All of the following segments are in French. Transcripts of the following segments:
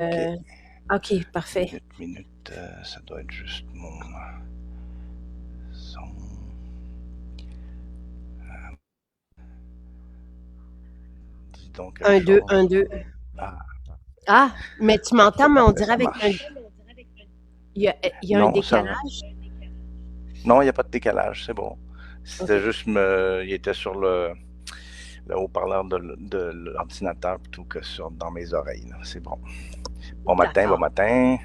OK. OK, parfait. Minute, ça doit être juste mon son. Dis donc quelque Un, deux, chose. un, deux. Ah, Ah, mais tu parfait, m'entends, mais on parfait, dirait ça avec un, marche. il y a un Non, ça va. décalage. Non, il n'y a pas de décalage, c'est bon. C'était OK. juste il était sur le haut-parleur de l'ordinateur plutôt que dans mes oreilles, là. C'est bon. Bon matin, bon D'accord. matin.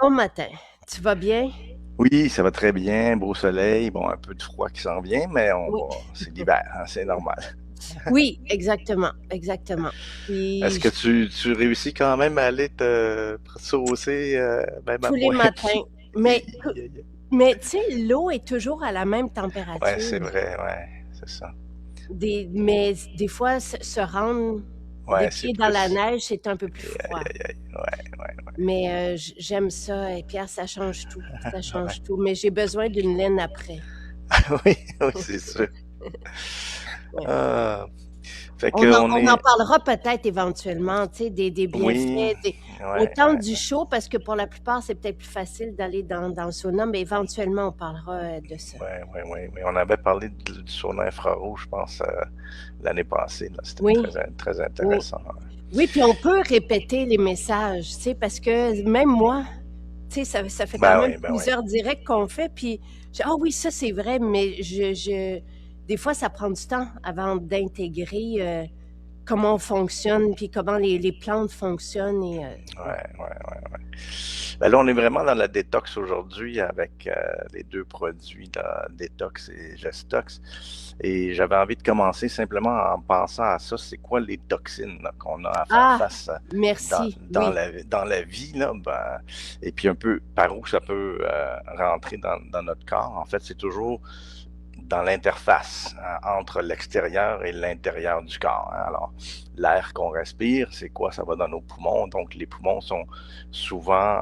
Bon matin. Tu vas bien? Oui, ça va très bien, beau soleil, bon, un peu de froid qui s'en vient, mais Oui. c'est l'hiver, hein, c'est normal. Oui, exactement, exactement. Est-ce Puis que tu réussis quand même à aller te saucer, même à tous les moins matins. Mais, Hi, cou- hi, hi. mais tu sais, l'eau est toujours à la même Ouais, température. c'est vrai, ouais, c'est ça. Mais des fois, se rendre des Ouais, c'est pieds dans la plus. neige, c'est un peu plus Aïe, froid. aïe, aïe, ouais, ouais, Mais j'aime ça. Et Pierre, ça change tout. Ça ouais. change tout. Mais j'ai besoin d'une laine après. Oui, oui, c'est sûr. Ouais. Ah, fait qu'on On en est. parlera peut-être éventuellement, tu sais, des Oui, bienfaits, ouais, autant ouais, du chaud, parce que pour la plupart, c'est peut-être plus facile d'aller dans le sauna, mais éventuellement, on parlera de ça. ouais, ouais, ouais, ouais. On avait parlé du sauna infrarouge, je pense, l'année passée, là. C'était Oui, très oui. intéressant. Oui, puis on peut répéter les messages, tu sais, parce que même moi, tu sais, ça fait quand même Ben oui. plusieurs directs qu'on fait, puis ah oui, ça c'est vrai, mais des fois, ça prend du temps avant d'intégrer comment on fonctionne, puis comment les plantes fonctionnent, et Ouais, ouais. ouais, ouais, ouais. Ben là, on est vraiment dans la détox aujourd'hui avec les deux produits, là, Détox et Gestox. Et j'avais envie de commencer simplement en pensant à ça. C'est quoi les toxines là, qu'on a à faire Ah, face merci, oui. dans la vie, là, ben, et puis un peu par où ça peut rentrer dans notre corps. En fait, c'est toujours dans l'interface entre l'extérieur et l'intérieur du corps, hein. Alors, l'air qu'on respire, c'est quoi? Ça va dans nos poumons. Donc, les poumons sont souvent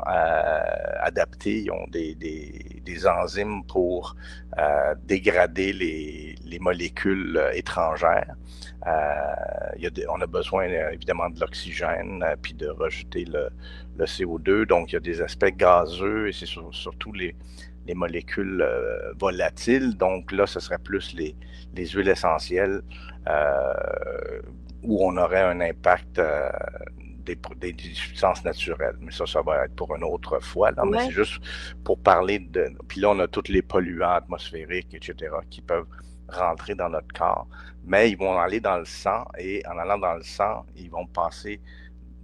adaptés. Ils ont des enzymes pour dégrader les molécules étrangères. On a besoin évidemment de l'oxygène, puis de rejeter le CO2. Donc, il y a des aspects gazeux et c'est surtout les molécules volatiles. Donc là, ce serait plus les huiles essentielles où on aurait un impact des substances naturelles. Mais ça va être pour une autre fois. Là. Mais c'est Ouais. juste pour parler de. Puis là, on a tous les polluants atmosphériques, etc., qui peuvent rentrer dans notre corps. Mais ils vont aller dans le sang et en allant dans le sang, ils vont passer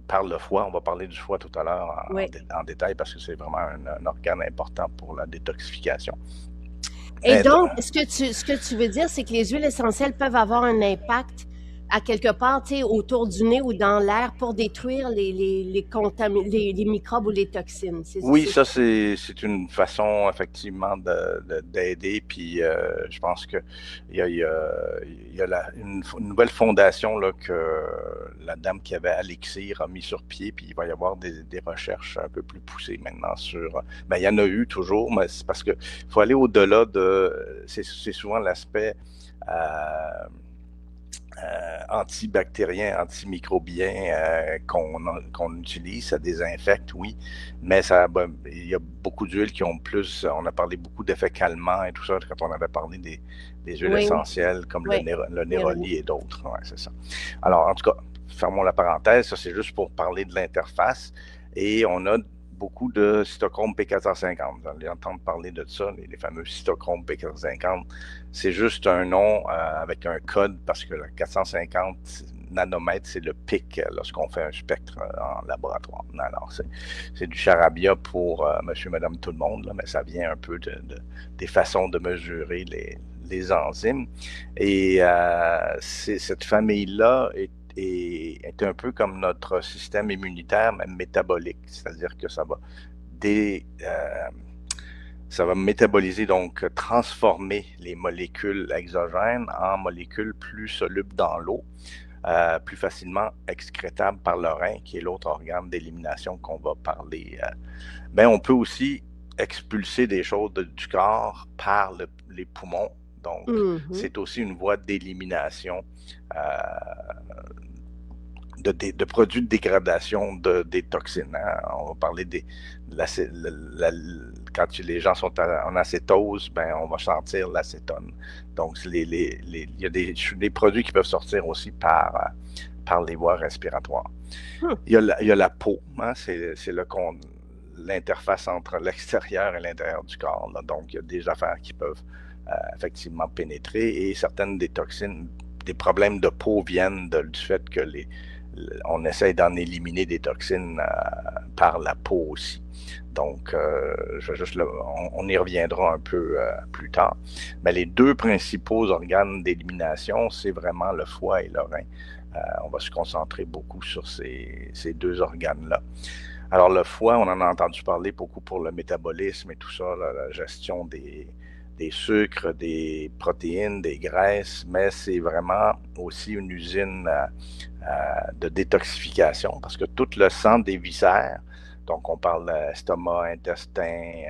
par le foie. On va parler du foie tout à l'heure Ouais. en détail parce que c'est vraiment un organe important pour la détoxification. Et donc, ce que tu veux dire, c'est que les huiles essentielles peuvent avoir un impact à quelque part, tu sais, autour du nez ou dans l'air pour détruire les microbes ou les toxines. Oui, ça c'est une façon effectivement d'aider. Puis je pense que il y a une nouvelle fondation là, que la dame qui avait Alixir a mis sur pied. Puis il va y avoir des recherches un peu plus poussées maintenant sur. Ben, il y en a eu toujours, mais c'est parce que faut aller au-delà de. C'est souvent l'aspect. Euh, antibactérien, antimicrobien qu'on utilise, ça désinfecte, oui, mais il y a beaucoup d'huiles qui ont plus, on a parlé beaucoup d'effets calmants et tout ça quand on avait parlé des huiles Oui, essentielles comme oui, le Néroli. néroli et d'autres. Ouais, c'est ça. Alors, en tout cas, fermons la parenthèse, ça c'est juste pour parler de l'interface et on a beaucoup de cytochrome P450. Vous allez entendre parler de ça, les fameux cytochrome P450. C'est juste un nom avec un code parce que le 450 nanomètres, c'est le pic lorsqu'on fait un spectre en laboratoire. Alors, c'est du charabia pour monsieur, madame, tout le monde, là, mais ça vient un peu des façons de mesurer les enzymes. Et cette famille-là est un peu comme notre système immunitaire, mais métabolique, c'est-à-dire que ça va métaboliser, donc transformer les molécules exogènes en molécules plus solubles dans l'eau, plus facilement excrétables par le rein, qui est l'autre organe d'élimination qu'on va parler. Mais on peut aussi expulser des choses du corps par les poumons. Donc, Mhm. c'est aussi une voie d'élimination euh, de produits de dégradation des toxines. Hein. On va parler quand les gens sont en acétose, ben on va sentir l'acétone. Donc, il y a des produits qui peuvent sortir aussi par les voies respiratoires. Hmm. Il y a la peau, hein, c'est l'interface entre l'extérieur et l'intérieur du corps. Là. Donc, il y a des affaires qui peuvent effectivement pénétrer et certaines des toxines, des problèmes de peau viennent du fait que on essaye d'en éliminer des toxines par la peau aussi. Donc, on y reviendra un peu plus tard. Mais les deux principaux organes d'élimination, c'est vraiment le foie et le rein. On va se concentrer beaucoup sur ces deux organes-là. Alors, le foie, on en a entendu parler beaucoup pour le métabolisme et tout ça, la gestion des sucres, des protéines, des graisses, mais c'est vraiment aussi une usine de détoxification parce que tout le sang des viscères, donc on parle d'estomac, intestin,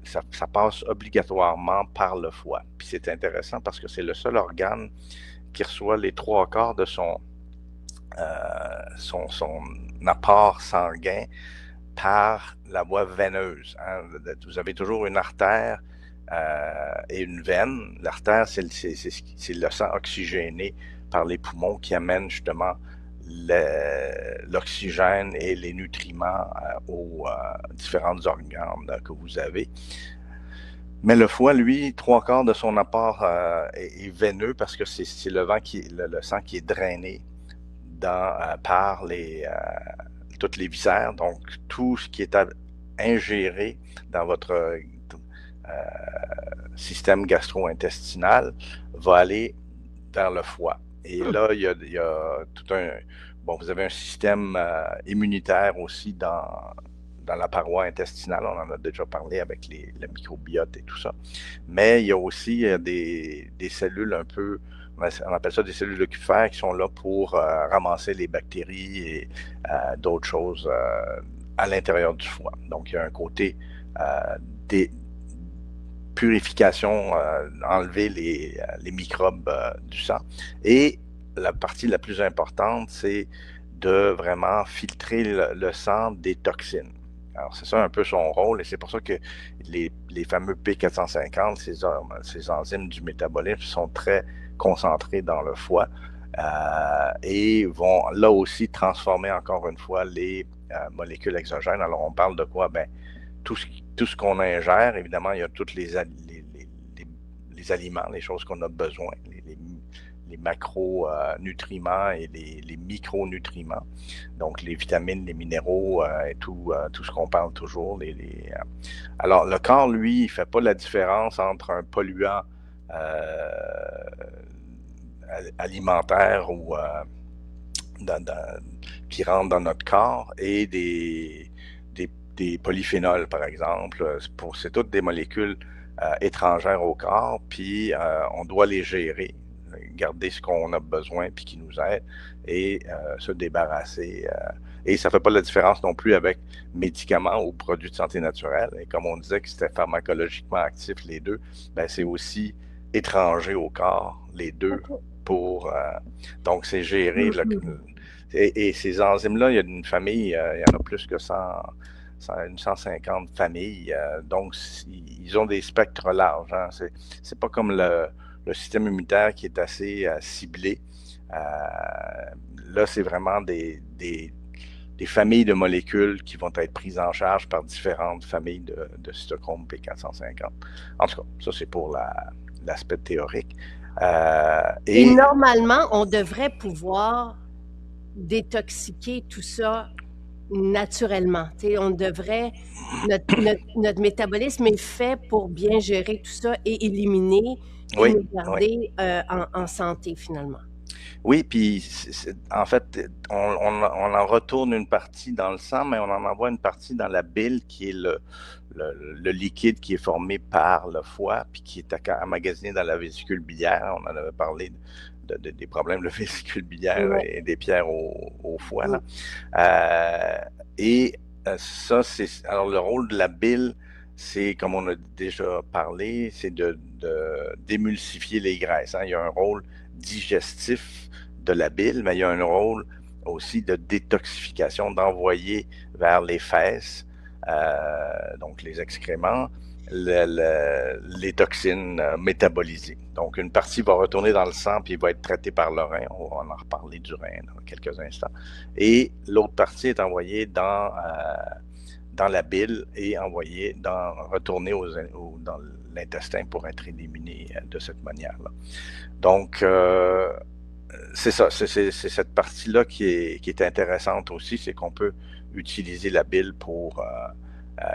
ça passe obligatoirement par le foie. Puis c'est intéressant parce que c'est le seul organe qui reçoit les 3/4 de son apport sanguin par la voie veineuse. Hein. Vous avez toujours une artère et une veine. L'artère, c'est le sang oxygéné par les poumons qui amène justement l'oxygène et les nutriments aux différents organes que vous avez. Mais le foie, lui, 3/4 de son apport est veineux parce que c'est le sang qui est drainé par toutes les viscères. Donc, tout ce qui est ingéré dans votre système gastro-intestinal va aller vers le foie. Et là, il y a tout vous avez un système immunitaire aussi dans la paroi intestinale. On en a déjà parlé avec le microbiote et tout ça. Mais il y a aussi des cellules un peu, on appelle ça des cellules oculaires qui sont là pour ramasser les bactéries et d'autres choses à l'intérieur du foie. Donc, il y a un côté des purification, enlever les microbes du sang. Et la partie la plus importante, c'est de vraiment filtrer le sang des toxines. Alors, c'est ça un peu son rôle, et c'est pour ça que les fameux P450, ces enzymes du métabolisme, sont très concentrés dans le foie et vont là aussi transformer encore une fois les molécules exogènes. Alors, on parle de quoi? Ben, tout ce qu'on ingère, évidemment, il y a tous les aliments, les choses qu'on a besoin, les macronutriments et les micronutriments, donc les vitamines, les minéraux et tout ce qu'on parle toujours. Alors, le corps, lui, il ne fait pas la différence entre un polluant alimentaire ou qui rentre dans notre corps et des polyphénols, par exemple. C'est toutes des molécules étrangères au corps, puis on doit les gérer, garder ce qu'on a besoin, puis qui nous aide, et se débarrasser. Et ça ne fait pas la différence non plus avec médicaments ou produits de santé naturelle. Et comme on disait que c'était pharmacologiquement actif, les deux, ben c'est aussi étranger au corps, les deux, donc c'est géré. Et ces enzymes-là, il y a une famille, il y en a plus que 150 familles, donc ils ont des spectres larges. Hein. C'est pas comme le système immunitaire qui est assez ciblé. Là, c'est vraiment des familles de molécules qui vont être prises en charge par différentes familles de cytochrome P450. En tout cas, ça c'est pour l'aspect théorique. Et normalement, on devrait pouvoir détoxiquer tout ça naturellement. T'sais, on devrait, notre métabolisme est fait pour bien gérer tout ça et éliminer et nous garder en santé finalement. Oui, puis en fait, on en retourne une partie dans le sang, mais on en envoie une partie dans la bile qui est le liquide qui est formé par le foie, puis qui est emmagasiné dans la vésicule biliaire. On en avait parlé des problèmes de vésicule biliaire et des pierres au foie. Là. Ça, alors le rôle de la bile, c'est, comme on a déjà parlé, c'est d'émulsifier les graisses. Hein. Il y a un rôle digestif de la bile, mais il y a un rôle aussi de détoxification, d'envoyer vers les fesses, donc les excréments, les toxines métabolisées. Donc, une partie va retourner dans le sang puis va être traitée par le rein. On va en reparler du rein dans quelques instants. Et l'autre partie est envoyée dans la bile et retournée dans l'intestin pour être éliminé de cette manière-là. Donc, c'est ça, c'est cette partie-là qui est intéressante aussi, c'est qu'on peut utiliser la bile pour...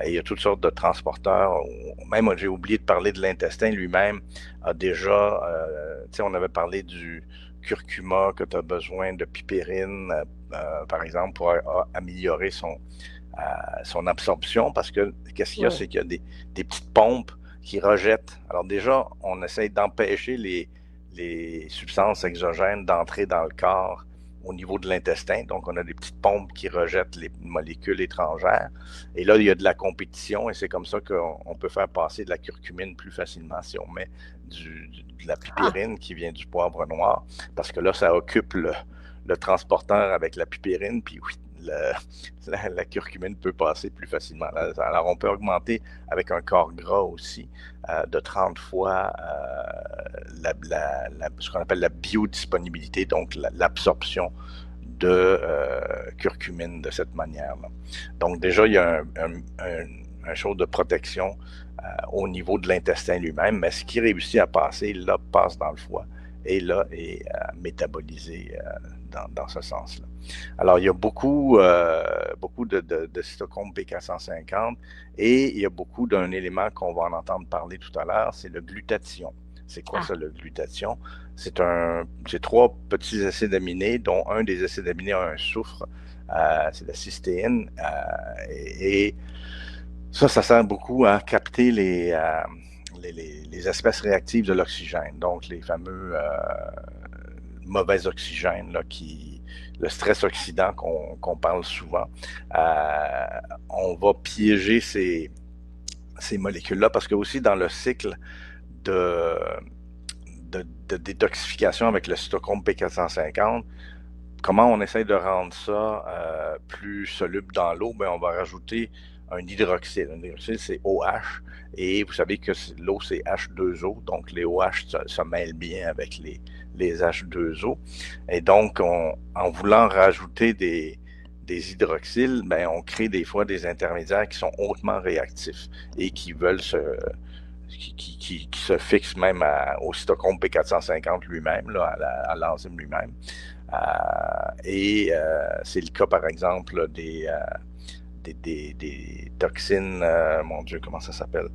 et il y a toutes sortes de transporteurs. Même, j'ai oublié de parler de l'intestin lui-même, a déjà... tu sais, on avait parlé du curcuma, que tu as besoin de pipérine, par exemple, pour améliorer son absorption, parce que qu'est-ce qu'il y a, c'est qu'il y a des petites pompes qui rejettent. Alors déjà, on essaye d'empêcher les substances exogènes d'entrer dans le corps au niveau de l'intestin. Donc, on a des petites pompes qui rejettent les molécules étrangères. Et là, il y a de la compétition et c'est comme ça qu'on peut faire passer de la curcumine plus facilement si on met de la pipérine qui vient du poivre noir, parce que là, ça occupe le transporteur avec la pipérine, puis oui, la curcumine peut passer plus facilement. Alors, on peut augmenter avec un corps gras aussi de 30 fois ce qu'on appelle la biodisponibilité, donc l'absorption de curcumine de cette manière-là. Donc, déjà, il y a un chose de protection au niveau de l'intestin lui-même, mais ce qui réussit à passer, là, passe dans le foie et là est métabolisé dans ce sens-là. Alors, il y a beaucoup de cytochrome P450 et il y a beaucoup d'un élément qu'on va en entendre parler tout à l'heure, c'est le glutathion. C'est quoi ça, le glutathion? C'est 3 petits acides aminés, dont un des acides aminés a un soufre, c'est la cystéine, et ça sert beaucoup à capter les espèces réactives de l'oxygène, donc les fameux mauvais oxygènes, là, le stress oxydant qu'on parle souvent. On va piéger ces molécules-là parce que aussi dans le cycle de détoxification avec le cytochrome P450, comment on essaie de rendre ça plus soluble dans l'eau? Ben, on va rajouter un hydroxyle. Un hydroxyle, c'est OH. Et vous savez que l'eau, c'est H2O. Donc, les OH se mêlent bien avec les H2O. Et donc, en voulant rajouter des hydroxyles, ben, on crée des fois des intermédiaires qui sont hautement réactifs et qui veulent qui se fixent même au cytochrome P450 lui-même, là, à l'enzyme lui-même. C'est le cas, par exemple, des toxines, mon Dieu, comment ça s'appelle?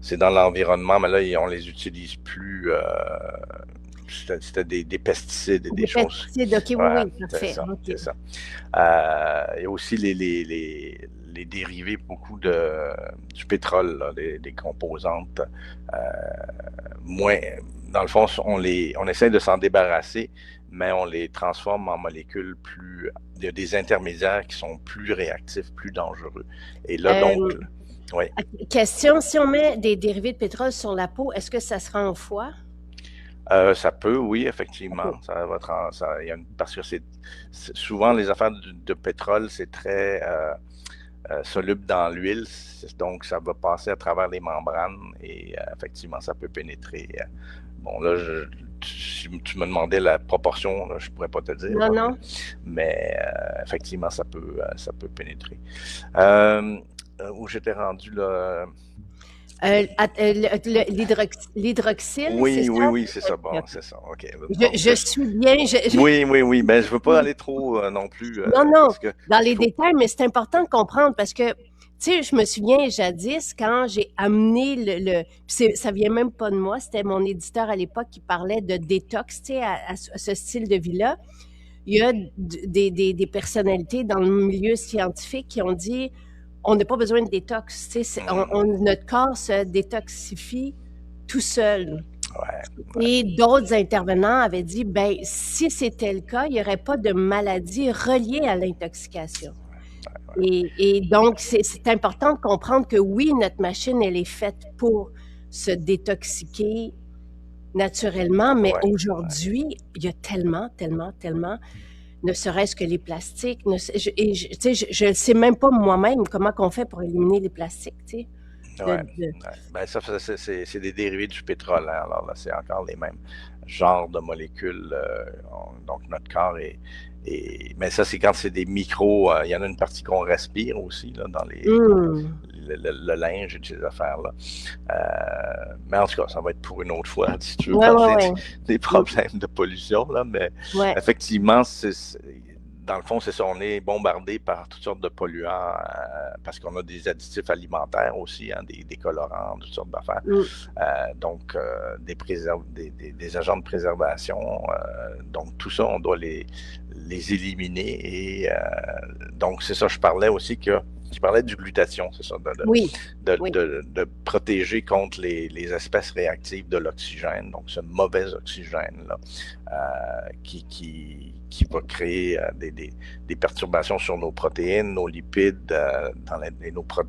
C'est dans l'environnement, mais là, on les utilise plus. C'était des pesticides et des choses. Pesticides, ok, ouais, oui, parfait. C'est ça. Il y a aussi les dérivés, beaucoup du pétrole, là, des composantes moins. Dans le fond, on essaie de s'en débarrasser, mais on les transforme en molécules plus... Il y a des intermédiaires qui sont plus réactifs, plus dangereux. Et là, donc... Oui. Question, si on met des dérivés de pétrole sur la peau, est-ce que ça se rend au foie? Ça peut, oui, effectivement. Okay. Parce que souvent, les affaires de pétrole, c'est très soluble dans l'huile, donc ça va passer à travers les membranes et effectivement, ça peut pénétrer. Bon, là, si tu me demandais la proportion, là, je pourrais pas te dire. Non. Mais effectivement, ça peut pénétrer. Où j'étais rendu là. L'hydroxyle, oui, c'est oui, ça? Oui, c'est ça. Bon, c'est ça. OK. Je suis bien. Oui. Ben, je veux pas aller trop non plus. Non, parce que dans les détails, mais c'est important de comprendre parce que, tu sais, je me souviens jadis quand j'ai amené ça vient même pas de moi, c'était mon éditeur à l'époque qui parlait de détox, tu sais, à ce style de vie-là. Il y a des personnalités dans le milieu scientifique qui ont dit on n'a pas besoin de détox. Notre corps se détoxifie tout seul. Ouais. Et d'autres intervenants avaient dit, ben, si c'était le cas, il n'y aurait pas de maladie reliée à l'intoxication. Ouais. Et donc, c'est important de comprendre que oui, notre machine, elle est faite pour se détoxiquer naturellement, mais aujourd'hui, il y a tellement ne serait-ce que les plastiques. Tu sais, je ne sais même pas moi-même comment qu'on fait pour éliminer les plastiques, tu sais. Ouais, De, ouais. de- Ben ça, c'est des dérivés du pétrole, hein. Alors là, c'est encore les mêmes genres de molécules. Donc notre corps mais ça, c'est quand c'est des micros. Il y en a une partie qu'on respire aussi là, dans Hmm. le linge et ces affaires-là. Mais en tout cas, ça va être pour une autre fois, si tu veux Ouais, ouais, parler ouais. des Hmm. problèmes de pollution. Là. Mais Ouais. effectivement, dans le fond, c'est ça, on est bombardé par toutes sortes de polluants parce qu'on a des additifs alimentaires aussi, hein, des colorants, toutes sortes d'affaires. Hmm. Donc, des agents de préservation. Donc, tout ça, on doit les éliminer. Et donc, c'est ça, je parlais du glutathion, c'est ça, Oui, oui. de protéger contre les espèces réactives de l'oxygène, donc ce mauvais oxygène-là, qui va créer des perturbations sur nos protéines, nos lipides,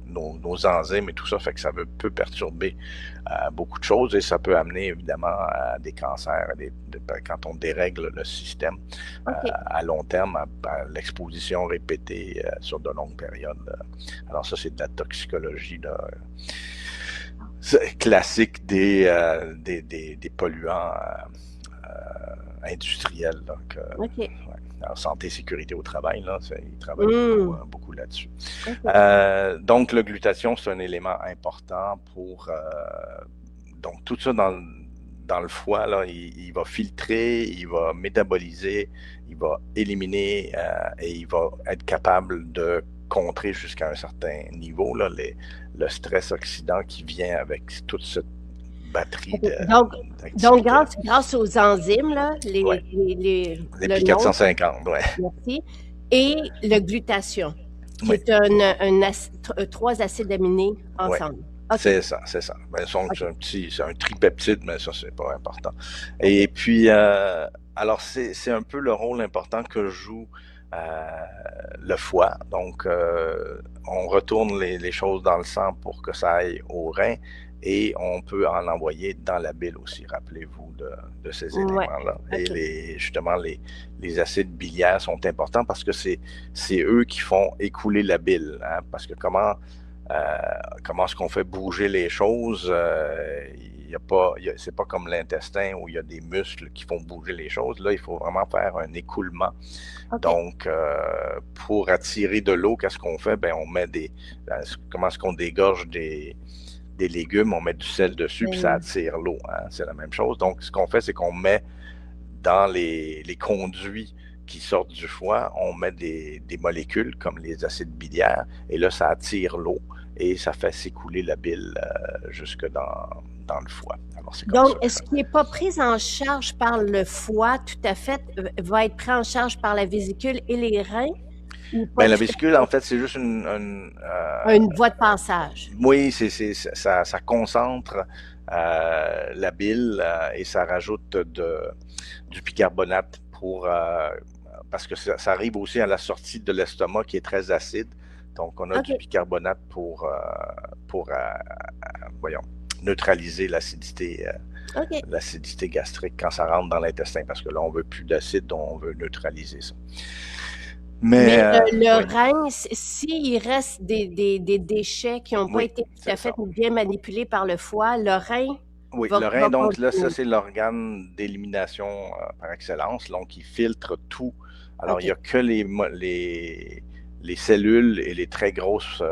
nos enzymes et tout ça, fait que ça peut perturber beaucoup de choses et ça peut amener évidemment à des cancers quand on dérègle le système OK. à long terme, à l'exposition répétée sur de longues périodes. Alors ça, c'est de la toxicologie là, classique des polluants industriels. Donc, OK. ouais. Alors, santé et sécurité au travail, là, ils travaillent Hmm. beaucoup là-dessus. OK. Donc, le glutathion, c'est un élément important donc, tout ça dans le foie, là, il va filtrer, il va métaboliser, il va éliminer et il va être capable de contrer jusqu'à un certain niveau là, le stress oxydant qui vient avec toute cette batterie OK. Donc d'activités. grâce aux enzymes, là, Ouais, les le nom, P450, ouais. merci, et le glutathion, qui Oui, est trois acides aminés oui. ensemble. OK. C'est ça, c'est ça. Ben, OK. c'est un tripeptide, mais ça, c'est pas important. Et OK. puis, alors, c'est un peu le rôle important que joue euh, le foie. Donc, on retourne les choses dans le sang pour que ça aille au rein et on peut en envoyer dans la bile aussi, rappelez-vous de ces Ouais. éléments-là. Et OK. justement, les acides biliaires sont importants parce que c'est eux qui font écouler la bile. Hein, parce que euh, comment est-ce qu'on fait bouger les choses? C'est pas comme l'intestin où il y a des muscles qui font bouger les choses. Là, il faut vraiment faire un écoulement. OK. Donc, pour attirer de l'eau, qu'est-ce qu'on fait? Ben, comment est-ce qu'on dégorge des légumes? On met du sel dessus, puis ça Ben, attire l'eau. Hein? C'est la même chose. Donc, ce qu'on fait, c'est qu'on met dans les conduits qui sortent du foie, on met des molécules comme les acides biliaires, et là, ça attire l'eau et ça fait s'écouler la bile jusque dans le foie. Alors, c'est comme donc, ça que est-ce ça. qui n'est pas pris en charge par le foie tout à fait, va être pris en charge par la vésicule et les reins ou pas Ben, la tout vésicule, à en fait? fait, c'est juste Une voie de passage. oui, ça concentre la bile et ça rajoute du bicarbonate parce que ça arrive aussi à la sortie de l'estomac qui est très acide. Donc, on a du OK. bicarbonate pour voyons, neutraliser OK. l'acidité gastrique quand ça rentre dans l'intestin, parce que là, on veut plus d'acide, on veut neutraliser ça. Mais, Mais le oui, rein, s'il reste des déchets qui n'ont pas oui, été tout à c'est fait ça. bien manipulés par le foie, le rein Oui, le va rein, donc là, ça, continuer. c'est l'organe d'élimination par excellence. Donc, il filtre tout. Alors, il n'y OK. a que les cellules et les très grosses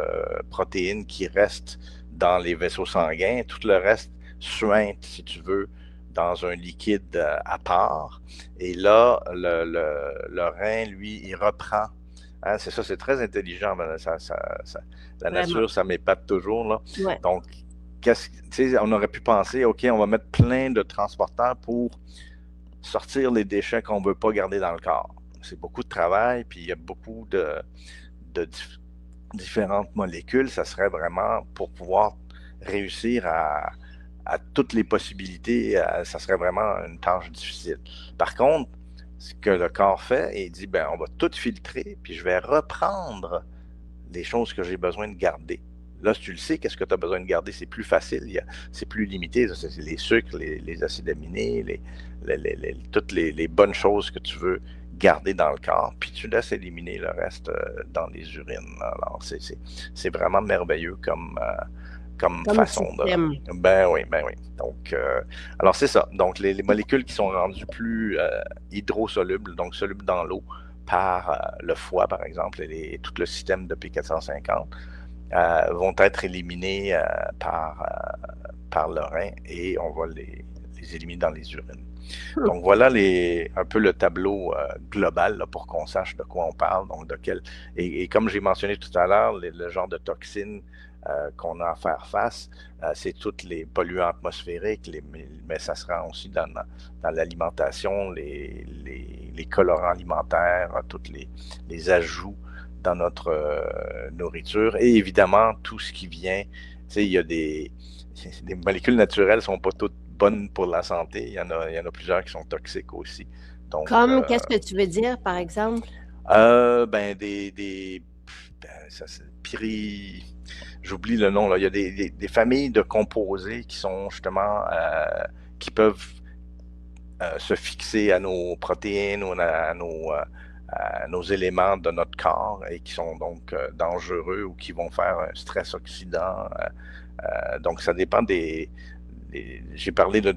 protéines qui restent dans les vaisseaux sanguins. Tout le reste suinte, si tu veux, dans un liquide à part. Et là, le rein, lui, il reprend. Hein, c'est ça, c'est très intelligent. La Vraiment. nature, ça m'épate toujours, là. Ouais. Donc, on aurait pu penser, OK, on va mettre plein de transporteurs pour sortir les déchets qu'on ne veut pas garder dans le corps. C'est beaucoup de travail, puis il y a beaucoup de différentes molécules. Ça serait vraiment pour pouvoir réussir à toutes les possibilités, ça serait vraiment une tâche difficile. Par contre, ce que le corps fait, il dit, ben, on va tout filtrer, puis je vais reprendre des choses que j'ai besoin de garder. Là, si tu le sais, qu'est-ce que tu as besoin de garder, c'est plus facile, c'est plus limité. C'est les sucres, les acides aminés, toutes les bonnes choses que tu veux garder dans le corps, puis tu laisses éliminer le reste dans les urines. Alors, c'est vraiment merveilleux comme Comme façon de... système. Ben oui, ben oui. Donc, alors c'est ça. Donc, les molécules qui sont rendues plus hydrosolubles, donc solubles dans l'eau, par le foie, par exemple, et tout le système de P450, vont être éliminées par le rein et on va les éliminer dans les urines. Donc voilà un peu le tableau global là, pour qu'on sache de quoi on parle. Donc et comme j'ai mentionné tout à l'heure, le genre de toxines qu'on a à faire face, c'est tous les polluants atmosphériques, mais ça sera aussi dans l'alimentation, les colorants alimentaires, tous les ajouts dans notre nourriture et évidemment tout ce qui vient. Tu sais, il y a des molécules naturelles ne sont pas toutes bonnes pour la santé. Il y en a plusieurs qui sont toxiques aussi. Donc, Comme, qu'est-ce que tu veux dire, par exemple? ben j'oublie le nom là. Il y a des familles de composés qui sont justement qui peuvent se fixer à nos protéines ou à nos éléments de notre corps et qui sont donc dangereux ou qui vont faire un stress oxydant. Donc, ça dépend j'ai parlé de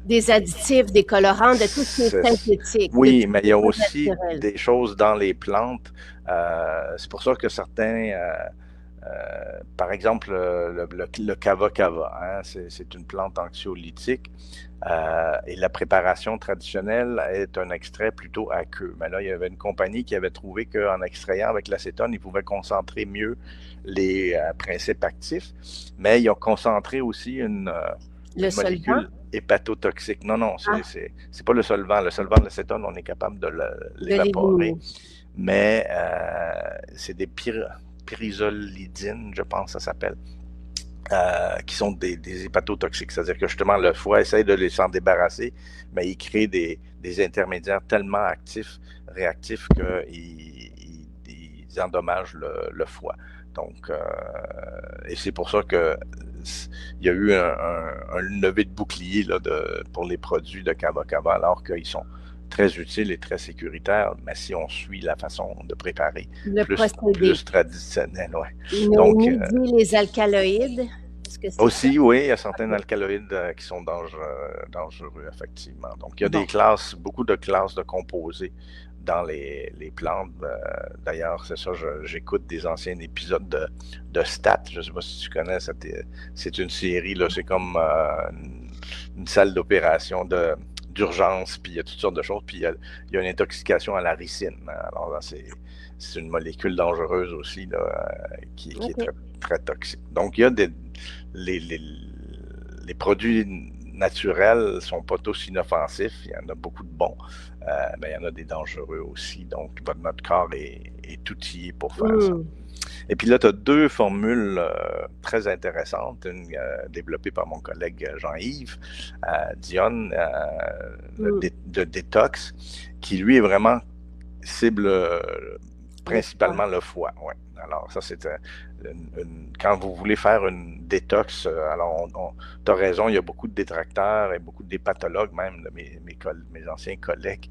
Des additifs, des colorants, de tout ce qui est synthétique, de oui, tout mais ce il y a qui est aussi pas naturel. des choses dans les plantes. C'est pour ça que certains, par exemple, le kava kava, hein, c'est une plante anxiolytique et la préparation traditionnelle est un extrait plutôt aqueux. Mais là, il y avait une compagnie qui avait trouvé qu'en extrayant avec l'acétone, ils pouvaient concentrer mieux les principes actifs, mais ils ont concentré aussi une Le solvant? molécule hépatotoxique. Non, non, Ah, c'est pas le solvant. Le solvant de l'acétone, on est capable de de l'évaporer, l'éliminer. mais c'est des pyrizolidines, je pense que ça s'appelle, qui sont des hépatotoxiques. C'est-à-dire que justement, le foie essaye de s'en débarrasser, mais il crée des intermédiaires tellement actifs, réactifs, qu'ils endommagent le foie. Donc, et c'est pour ça que il y a eu un lever de bouclier là, pour les produits de Kava Kava, alors qu'ils sont très utiles et très sécuritaires, mais si on suit la façon de préparer Le plus procédé. traditionnelle, ouais. Nos Donc, midi, les alcaloïdes, est-ce que c'est ça? aussi, oui, il y a certains alcaloïdes qui sont dangereux, effectivement. Donc, il y a Bon, beaucoup de classes de composés dans les plantes. D'ailleurs, c'est ça, j'écoute des anciens épisodes de Stat. Je ne sais pas si tu connais, c'est une série, là, c'est comme une salle d'opération d'urgence, puis il y a toutes sortes de choses, puis il y a une intoxication à la ricine. Alors là, c'est une molécule dangereuse aussi, là, qui est OK. très, très toxique. Donc, il y a les produits naturels sont pas tous inoffensifs. Il y en a beaucoup de bons, mais il y en a des dangereux aussi. Donc, notre corps est outillé pour faire ça. Et puis là, tu as deux formules très intéressantes. Une développée par mon collègue Jean-Yves Dionne, de détox, qui lui est vraiment cible principalement le foie. Ouais. Alors, ça, c'est quand vous voulez faire une détox, alors tu as raison, il y a beaucoup de détracteurs et beaucoup d'hépatologues, même de mes anciens collègues,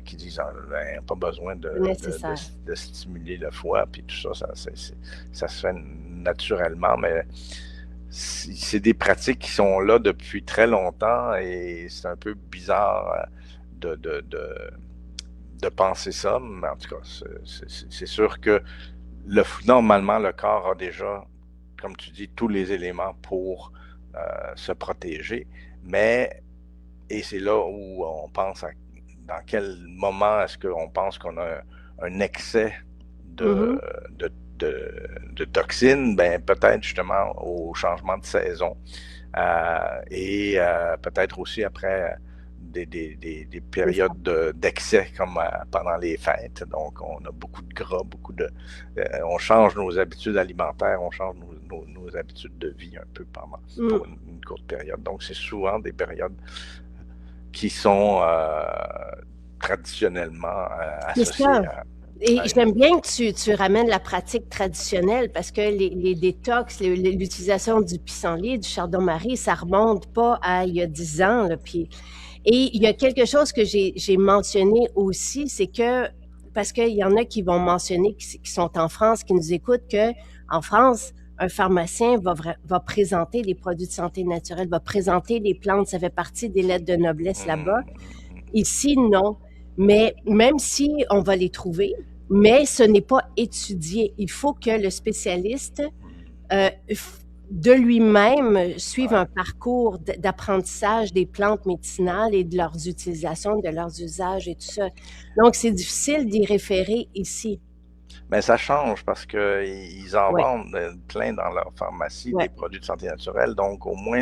qui disent ben, pas besoin de stimuler le foie, puis tout ça, ça se fait naturellement, mais c'est des pratiques qui sont là depuis très longtemps et c'est un peu bizarre de penser ça, mais en tout cas, c'est sûr que normalement, le corps a déjà, comme tu dis, tous les éléments pour se protéger, et c'est là où on pense dans quel moment est-ce qu'on pense qu'on a un excès de, de, de toxines, ben peut-être justement au changement de saison et peut-être aussi après des périodes d'excès comme pendant les fêtes. Donc, on a beaucoup de gras, on change nos habitudes alimentaires, on change nos habitudes de vie un peu pour une courte période. Donc, c'est souvent des périodes qui sont traditionnellement associées à... Et j'aime bien que tu ramènes la pratique traditionnelle parce que les détox, l'utilisation du pissenlit, du chardon-marie, ça remonte pas à il y a 10 ans. Là, puis, Et il y a quelque chose que j'ai mentionné aussi, c'est que, parce qu'il y en a qui vont mentionner, qui sont en France, qui nous écoutent, que en France, un pharmacien va présenter les produits de santé naturelle, va présenter les plantes, ça fait partie des lettres de noblesse là-bas. Ici, non. Mais même si on va les trouver, mais ce n'est pas étudié. Il faut que le spécialiste euh, de lui-même suivre Ouais. un parcours d'apprentissage des plantes médicinales et de leurs utilisations, de leurs usages et tout ça. Donc, c'est difficile d'y référer ici. Mais ça change parce qu'ils en Ouais, vendent plein dans leur pharmacie, des ouais. produits de santé naturelle. Donc, au moins,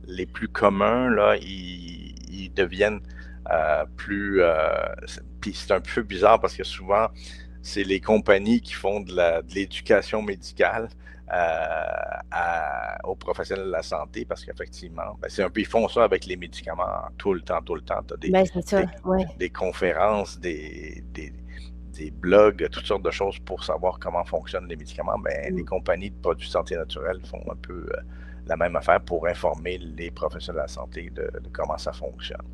les plus communs, là, ils deviennent plus... puis c'est un peu bizarre parce que souvent, c'est les compagnies qui font de l'éducation médicale aux professionnels de la santé parce qu'effectivement, ben, c'est un peu, ils font ça avec les médicaments tout le temps, tout le temps. Tu as Ben, c'est ça, des, ouais. des conférences, des blogs, toutes sortes de choses pour savoir comment fonctionnent les médicaments. Ben, les Mm. compagnies de produits de santé naturelle font un peu la même affaire pour informer les professionnels de la santé de comment ça fonctionne.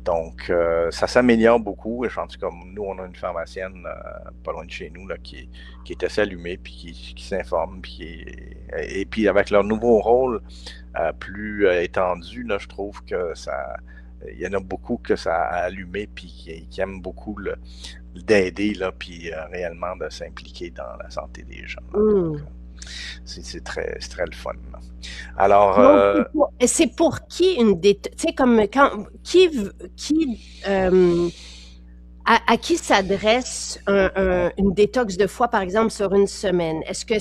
Donc, ça s'améliore beaucoup. En tout cas, nous, on a une pharmacienne pas loin de chez nous là, qui est assez allumée, puis qui s'informe. Et puis, avec leur nouveau rôle plus étendu, là, je trouve que ça... Il y en a beaucoup que ça a allumé, puis qui aiment beaucoup d'aider, là, puis réellement de s'impliquer dans la santé des gens. Là. Donc, Mm. c'est très le fun. Là. Alors, Donc, c'est pour qui une détox, tu sais, comme quand, euh, à qui s'adresse une détox de foie, par exemple, sur une semaine? Est-ce que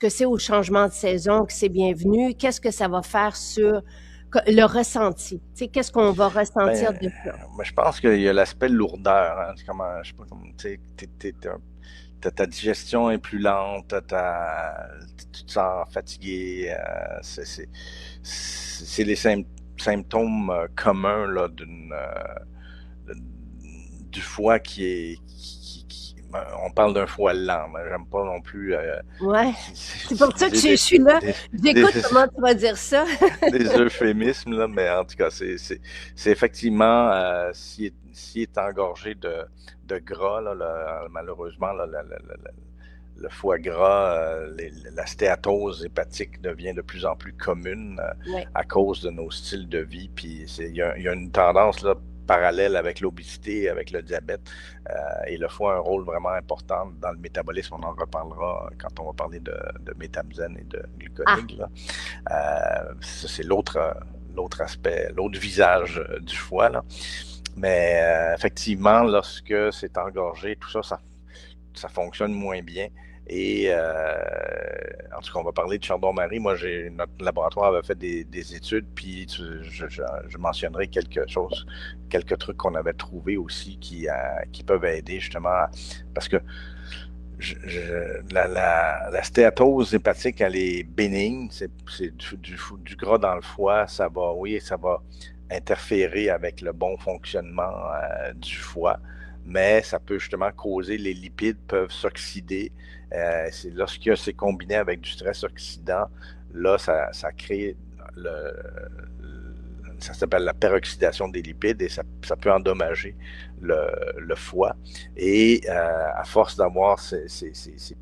c'est au changement de saison que c'est bienvenu? Qu'est-ce que ça va faire sur le ressenti? Tu sais, qu'est-ce qu'on va ressentir ben, de ça? moi, je pense qu'il y a l'aspect lourdeur. Hein. Comment, je sais pas comment, tu sais, ta digestion est plus lente, tu te sens fatigué. C'est les symptômes communs là, du foie on parle d'un foie lent, mais j'aime pas non plus Ouais. C'est pour ça que utiliser je suis là. des, J'écoute des, comment tu vas dire ça. des euphémismes, là, mais en tout cas, c'est effectivement, s'il est engorgé de gras, là, malheureusement, là, le foie gras, la stéatose hépatique devient de plus en plus commune Ouais. à cause de nos styles de vie. Puis il y a une tendance là, parallèle avec l'obésité, avec le diabète, et le foie a un rôle vraiment important dans le métabolisme. On en reparlera quand on va parler de métamzène et de Ah, gluconique. Là. Ça, c'est l'autre aspect, l'autre visage du foie. Là. Mais effectivement, lorsque c'est engorgé, tout ça, ça fonctionne moins bien. Et en tout cas, on va parler de Chardon-Marie. Moi, notre laboratoire avait fait des études, puis je mentionnerai quelques trucs qu'on avait trouvés aussi qui peuvent aider justement, parce que la stéatose hépatique, elle est bénigne, c'est du gras dans le foie, ça va interférer avec le bon fonctionnement du foie, mais ça peut justement causer, les lipides peuvent s'oxyder. C'est lorsque c'est combiné avec du stress oxydant, là, ça crée ça s'appelle la peroxydation des lipides et ça peut endommager le foie. Et à force d'avoir ces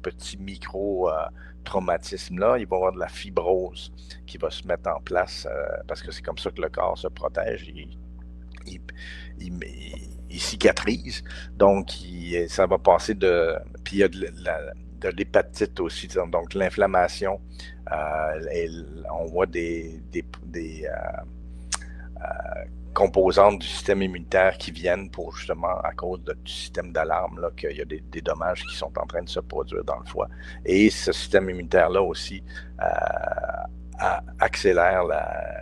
petits micro-traumatismes-là, il va y avoir de la fibrose qui va se mettre en place parce que c'est comme ça que le corps se protège. Il, il cicatrise. Donc, ça va passer de... Puis il y a de l'hépatite aussi, donc l'inflammation. On voit des composantes du système immunitaire qui viennent pour justement, à cause du système d'alarme, là, qu'il y a des dommages qui sont en train de se produire dans le foie. Et ce système immunitaire-là aussi accélère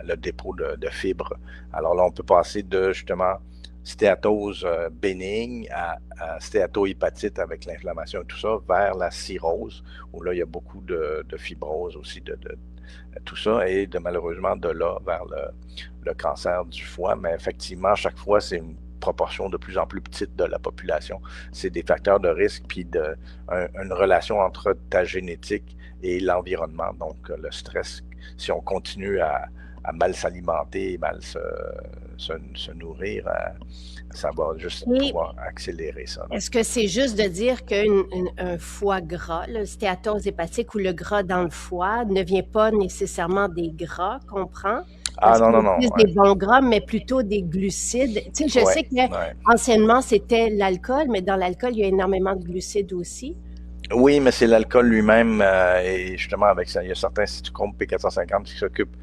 le dépôt de fibres. Alors là, on peut passer de justement stéatose bénigne à stéatohépatite avec l'inflammation et tout ça, vers la cirrhose, où là, il y a beaucoup de fibrose aussi, de tout ça, et malheureusement de là vers le cancer du foie. Mais effectivement, à chaque fois, c'est une proportion de plus en plus petite de la population. C'est des facteurs de risque, puis une relation entre ta génétique et l'environnement. Donc, le stress, si on continue à à mal s'alimenter, mal se nourrir, ça va juste Et pouvoir accélérer ça. est-ce que c'est juste de dire qu'un foie gras, le stéatose hépatique ou le gras dans le foie ne vient pas nécessairement des gras qu'on prend? Ah Parce non, qu'ils non, non, disent des bons gras, mais plutôt des glucides. Tu sais, je ouais, sais ouais. qu'anciennement, c'était l'alcool, mais dans l'alcool, il y a énormément de glucides aussi. Oui, mais c'est l'alcool lui-même, et justement avec ça, il y a certains cytochromes P450 qui s'occupent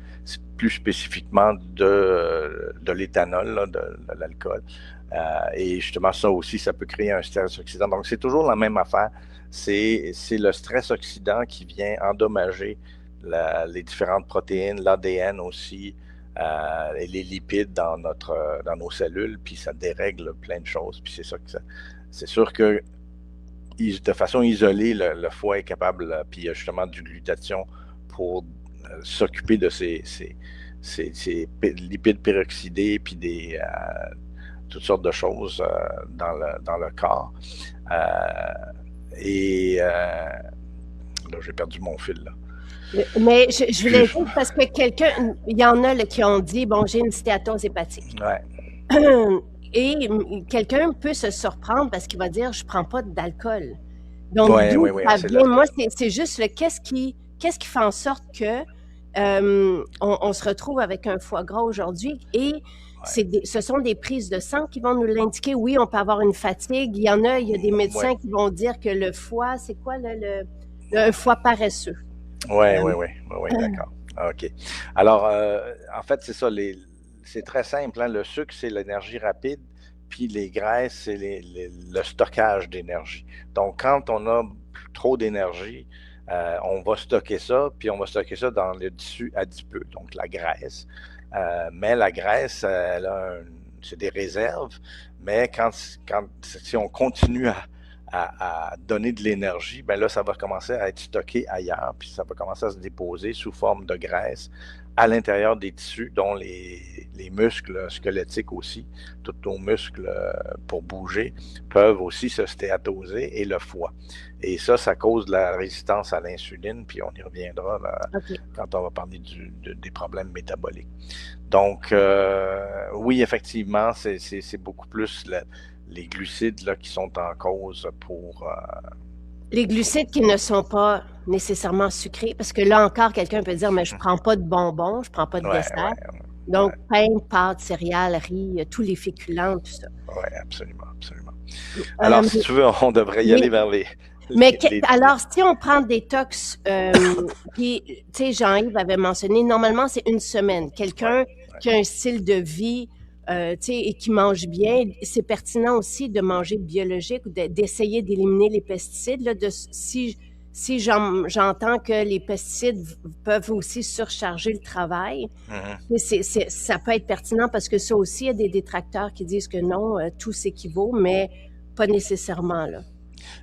plus spécifiquement de l'éthanol, là, de l'alcool. Et justement, ça aussi, ça peut créer un stress oxydant. Donc, c'est toujours la même affaire. C'est le stress oxydant qui vient endommager les différentes protéines, l'ADN aussi, et les lipides dans nos cellules, puis ça dérègle plein de choses. Puis c'est ça que c'est sûr que de façon isolée, le foie est capable, puis il y a justement du glutathion pour s'occuper de ces lipides peroxydés, puis toutes sortes de choses dans le corps. Là, j'ai perdu mon fil, là. Mais je voulais dire, parce que il y en a là, qui ont dit, bon, j'ai une stéatose hépatique. Ouais. Et quelqu'un peut se surprendre parce qu'il va dire, je prends pas d'alcool. Donc, Ouais, d'où ouais, ça c'est vient? Moi, l'alcool. c'est juste qu'est-ce qui fait en sorte que on se retrouve avec un foie gras aujourd'hui et Ouais. ce sont des prises de sang qui vont nous l'indiquer. Oui, on peut avoir une fatigue. Il y a des Ouais. médecins qui vont dire que le foie, c'est quoi un foie paresseux. Ouais, Euh, ouais, ouais, ouais, ouais, d'accord. Ah, OK. Alors, en fait, c'est ça, c'est très simple, hein. Le sucre, c'est l'énergie rapide, puis les graisses, c'est le stockage d'énergie. Donc, quand on a trop d'énergie, on va stocker ça, puis on va stocker ça dans le tissu adipeux, donc la graisse. Mais la graisse, c'est des réserves, mais si on continue à donner de l'énergie, ben là, ça va commencer à être stocké ailleurs, puis ça va commencer à se déposer sous forme de graisse à l'intérieur des tissus, dont les muscles squelettiques aussi. Tous nos muscles pour bouger peuvent aussi se stéatoser, et le foie. Et ça cause de la résistance à l'insuline, puis on y reviendra là, OK. quand on va parler des problèmes métaboliques. Donc, oui, effectivement, c'est beaucoup plus les glucides là, qui sont en cause pour... Les glucides qui ne sont pas nécessairement sucrés, parce que là encore, quelqu'un peut dire, mais je prends pas de bonbons, je prends pas de Ouais, dessert. ouais, Donc, ouais, pain, pâtes, céréales, riz, tous les féculents, tout ça. ouais, absolument, absolument. Alors, Euh, si tu veux, on devrait y mais aller vers mais les... alors, si on prend des détox, puis, tu sais, Jean-Yves avait mentionné, normalement, c'est une semaine. Ouais, Quelqu'un qui a un style de vie, tu sais, et qui mange bien, c'est pertinent aussi de manger biologique ou d'essayer d'éliminer les pesticides. Là, si j'entends que les pesticides peuvent aussi surcharger le travail, mhm. ça peut être pertinent parce que ça aussi, il y a des détracteurs qui disent que non, tout s'équivaut, mais pas nécessairement, là.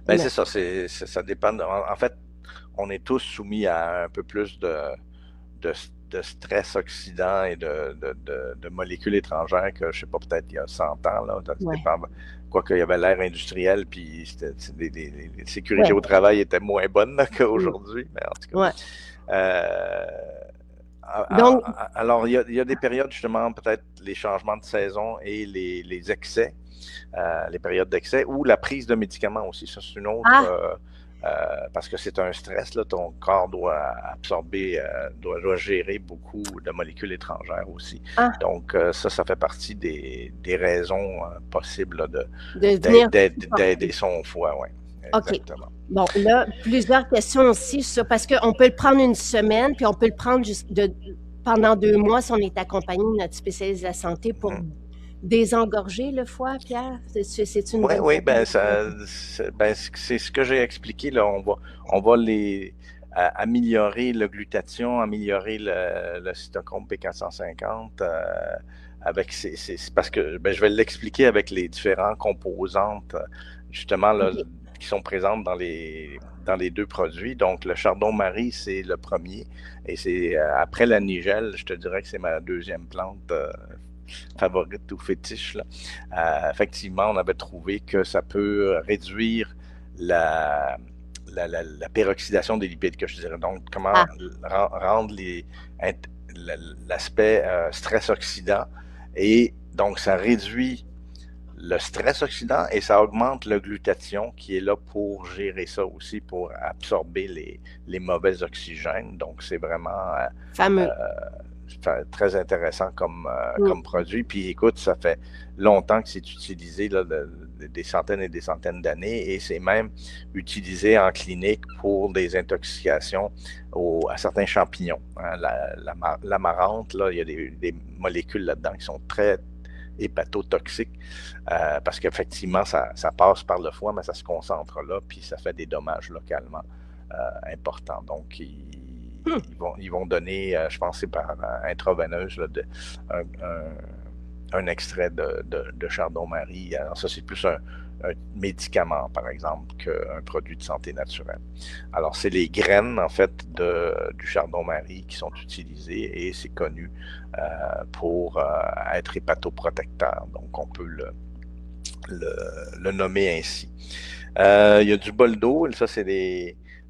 Ben, c'est ça, ça dépend. En fait, on est tous soumis à un peu plus de, de stress oxydant et de molécules étrangères que, je sais pas, peut-être il y a 100 ans, là, ça Ouais. dépend. Quoique il y avait l'ère industrielle, puis les sécurités Ouais. au travail étaient moins bonnes là, Mm. qu'aujourd'hui, mais en tout cas. Ouais. Euh, Donc, alors, il y a des périodes, justement, peut-être les changements de saison et les excès, les périodes d'excès, ou la prise de médicaments aussi. Ça, c'est une autre... ah, parce que c'est un stress, là, ton corps doit absorber, doit gérer beaucoup de molécules étrangères aussi. ah, Donc, ça fait partie des raisons possibles là, de venir d'aider son foie, oui. OK. Exactement. Bon, là, plusieurs questions aussi sur ça, parce qu'on peut le prendre une semaine, puis on peut le prendre pendant 2 mois si on est accompagné de notre spécialiste de la santé pour Mhm. désengorger le foie, Pierre? C'est une Oui, bonne oui, façon ben, de dire? c'est ce que j'ai expliqué, là. On va améliorer le glutathion, améliorer le cytochrome P450, avec c'est parce que ben, je vais l'expliquer avec les différentes composantes, justement, là, OK. qui sont présentes dans les deux produits. Donc, le chardon-marie, c'est le premier. Et c'est après la nigelle, je te dirais que c'est ma deuxième plante favorite ou fétiche, là. Effectivement, on avait trouvé que ça peut réduire la peroxydation des lipides, que je dirais. Donc, comment Ah, rendre l'aspect stress oxydant et donc ça réduit le stress oxydant et ça augmente le glutathion qui est là pour gérer ça aussi, pour absorber les mauvais oxygènes. Donc c'est vraiment Fameux. très intéressant Mm. comme produit. Puis écoute, ça fait longtemps que c'est utilisé, là, des centaines et des centaines d'années, et c'est même utilisé en clinique pour des intoxications à certains champignons. Hein. L'amarante, là, il y a des molécules là-dedans qui sont très hépatotoxiques parce qu'effectivement, ça passe par le foie, mais ça se concentre là, puis ça fait des dommages localement importants. Donc, Mm. ils vont donner, je pense que c'est par intraveineuse, là, un extrait de chardon-marie. Alors ça, c'est plus un médicament, par exemple, qu'un produit de santé naturelle. Alors, c'est les graines, en fait, du chardon-marie qui sont utilisées et c'est connu pour être hépatoprotecteur. Donc, on peut le nommer ainsi. Il y a du boldo, ça, c'est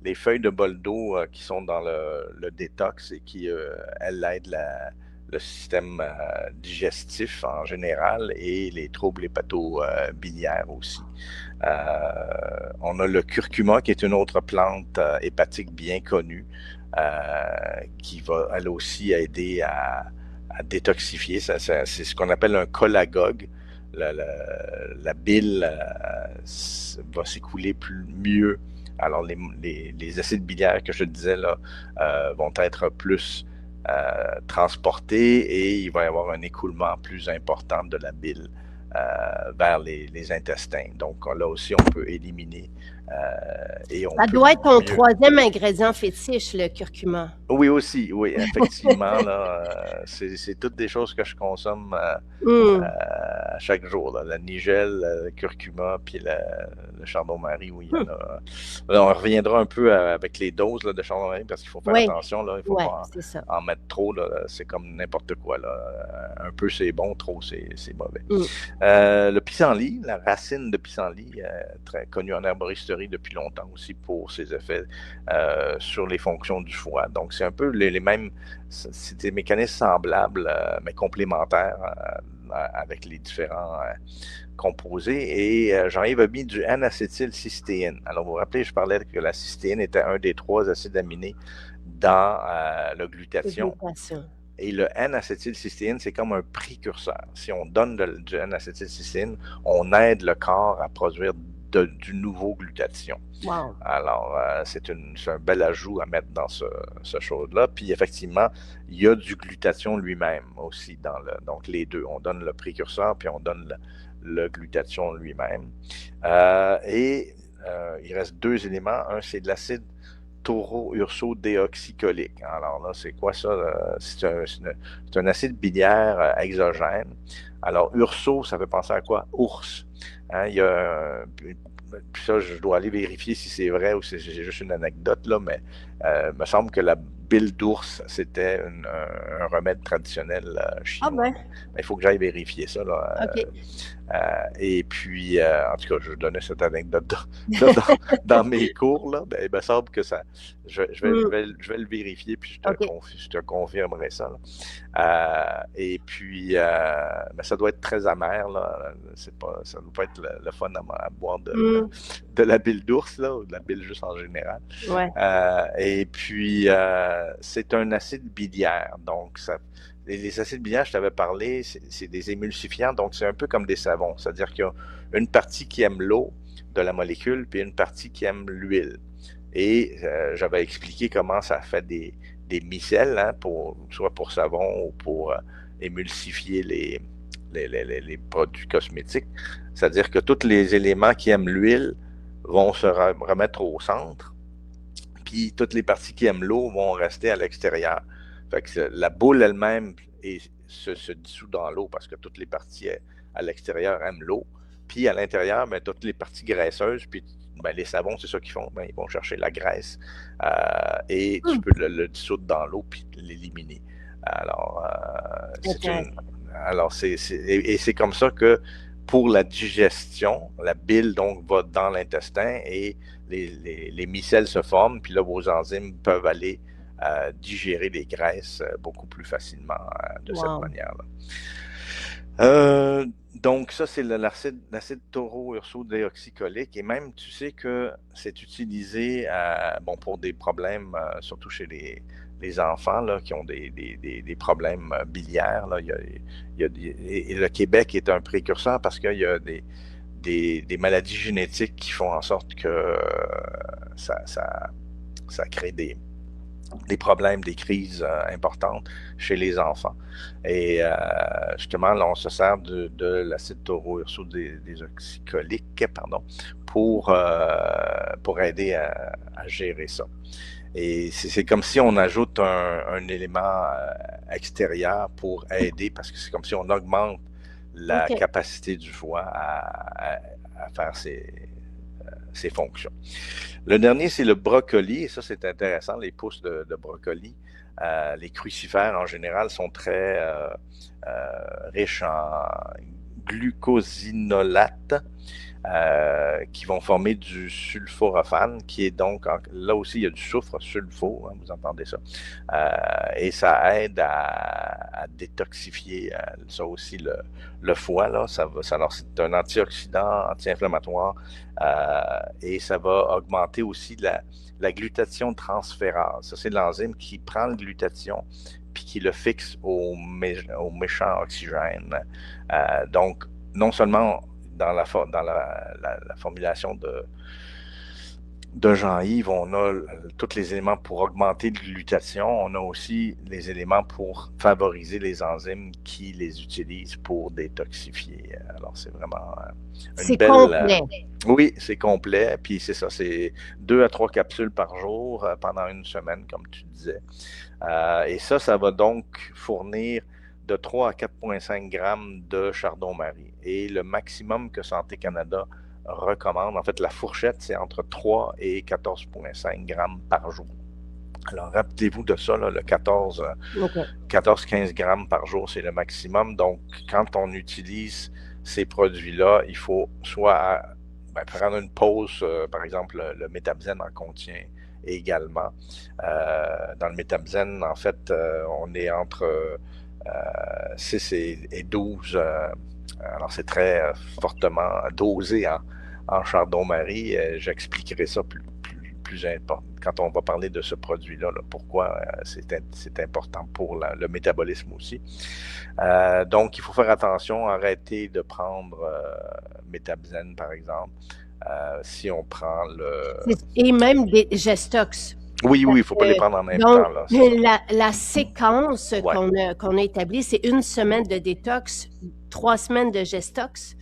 les feuilles de boldo qui sont dans le détox et qui, elles, aident le système digestif en général et les troubles hépato-biliaires aussi. On a le curcuma qui est une autre plante hépatique bien connue qui va elle aussi aider à détoxifier. C'est ce qu'on appelle un cholagogue. La bile va s'écouler mieux. Alors, les acides biliaires que je te disais là vont être plus transportés et il va y avoir un écoulement plus important de la bile vers les intestins. Donc, là aussi, on peut éliminer et on Ça peut doit être ton mieux. troisième ingrédient fétiche, le curcuma. Oui, aussi, oui, effectivement, là, c'est toutes des choses que je consomme Mm. à chaque jour. Là. La nigelle, le curcuma, puis le chardon-marie, oui, il y en Mm. a. Là, on reviendra un peu avec les doses là, de chardon-marie parce qu'il faut faire Oui, attention, là, il ne faut oui, pas c'est ça. en mettre trop. Là, c'est comme n'importe quoi. Là. Un peu, c'est bon, trop, c'est mauvais. Mm. Le pissenlit, la racine de pissenlit, très connue en herboristerie depuis longtemps aussi pour ses effets sur les fonctions du foie. Donc, c'est un peu les mêmes, c'est des mécanismes semblables, mais complémentaires avec les différents composés. Et Jean-Yves a mis du N-acétylcystéine. Alors, vous vous rappelez, je parlais que la cystéine était un des 3 acides aminés dans le glutathion. Et le N-acétylcystéine, c'est comme un précurseur. Si on donne du N-acétylcystéine, on aide le corps à produire du nouveau glutathion. Wow. Alors, c'est un bel ajout à mettre dans ce chose-là. Puis, effectivement, il y a du glutathion lui-même aussi donc, les deux. On donne le précurseur, puis on donne le glutathion lui-même. Il reste 2 éléments. Un, c'est de l'acide taurourso-déoxycholique. Alors là, c'est quoi ça? C'est un acide biliaire exogène. Alors, urso, ça fait penser à quoi? Ours. Hein, il y a puis ça, je dois aller vérifier si c'est vrai ou si c'est juste une anecdote, là, mais il me semble que la bile d'ours, c'était un remède traditionnel chinois. Ah ben. Mais il faut que j'aille vérifier ça. Là, OK. et puis, en tout cas, je donnais cette anecdote dans mes cours. Là, ben, il me semble que ça. Je vais le vérifier, puis je te confirmerai ça. Et puis, ben, ça doit être très amer. Là. Ça ne doit pas être le fun à boire de la bile d'ours, là, ou de la bile juste en général. Ouais. Et puis, c'est un acide biliaire. Donc, les acides biliaires, je t'avais parlé, c'est des émulsifiants, donc c'est un peu comme des savons. C'est-à-dire qu'il y a une partie qui aime l'eau de la molécule, puis une partie qui aime l'huile. Et j'avais expliqué comment ça fait des micelles, hein, soit pour savon ou pour émulsifier les produits cosmétiques. C'est-à-dire que tous les éléments qui aiment l'huile vont se remettre au centre, puis toutes les parties qui aiment l'eau vont rester à l'extérieur. Fait que la boule elle-même se dissout dans l'eau parce que toutes les parties à l'extérieur aiment l'eau. Puis à l'intérieur, ben, toutes les parties graisseuses, puis ben, les savons, c'est ça qu'ils font. Ben, ils vont chercher la graisse et tu peux le dissoudre dans l'eau puis l'éliminer. Alors, c'est comme ça que pour la digestion, la bile donc va dans l'intestin et les micelles se forment, puis là, vos enzymes peuvent aller digérer les graisses beaucoup plus facilement de cette Wow. manière-là. Donc ça, c'est l'acide taureau-urso-déoxycholique. Et même, tu sais que c'est utilisé bon, pour des problèmes, surtout chez les enfants là, qui ont des problèmes biliaires. Là. Et le Québec est un précurseur parce qu'il y a des maladies génétiques qui font en sorte que ça crée des problèmes, des crises importantes chez les enfants. Et justement, là, on se sert de l'acide taureau-urso-désoxycholique, pardon, pour aider à gérer ça. Et c'est comme si on ajoute un élément extérieur pour aider, parce que c'est comme si on augmente la OK. capacité du foie à faire ses fonctions. Le dernier, c'est le brocoli, et ça, c'est intéressant, les pousses de brocoli. Les crucifères, en général, sont très riches en glucosinolates, qui vont former du sulforaphane, qui est donc, là aussi, il y a du soufre, sulfo, hein, vous entendez ça, et ça aide à détoxifier ça aussi le foie, là, alors c'est un antioxydant, anti-inflammatoire, et ça va augmenter aussi la glutathion transférase. Ça, c'est l'enzyme qui prend le glutathion puis qui le fixe au méchant oxygène. Donc, non seulement dans la formulation de Jean-Yves, on a tous les éléments pour augmenter la glutathion. On a aussi les éléments pour favoriser les enzymes qui les utilisent pour détoxifier. Alors, c'est vraiment une C'est belle... complet. Oui, c'est complet. Puis c'est ça, c'est 2 à 3 capsules par jour pendant une semaine, comme tu disais. Et ça va donc fournir de 3 à 4,5 grammes de chardon-marie. Et le maximum que Santé Canada recommande, en fait, la fourchette, c'est entre 3 et 14,5 grammes par jour. Alors, rappelez-vous de ça, là, le 14-15 grammes par jour, c'est le maximum. Donc, quand on utilise ces produits-là, il faut soit prendre une pause, par exemple, le métabzène en contient également. Dans le métabzène, en fait, on est entre 6 et 12. Alors, c'est très fortement dosé en chardon-marie. J'expliquerai ça plus important quand on va parler de ce produit-là, là, pourquoi c'est important pour le métabolisme aussi. Donc, il faut faire attention, arrêter de prendre métabzène, par exemple, si on prend Et même des gestox. Oui, il ne faut pas les prendre en même Donc, temps. Là, c'est ça. la séquence Ouais. qu'on a établie, c'est 1 semaine de détox, 3 semaines de gestox.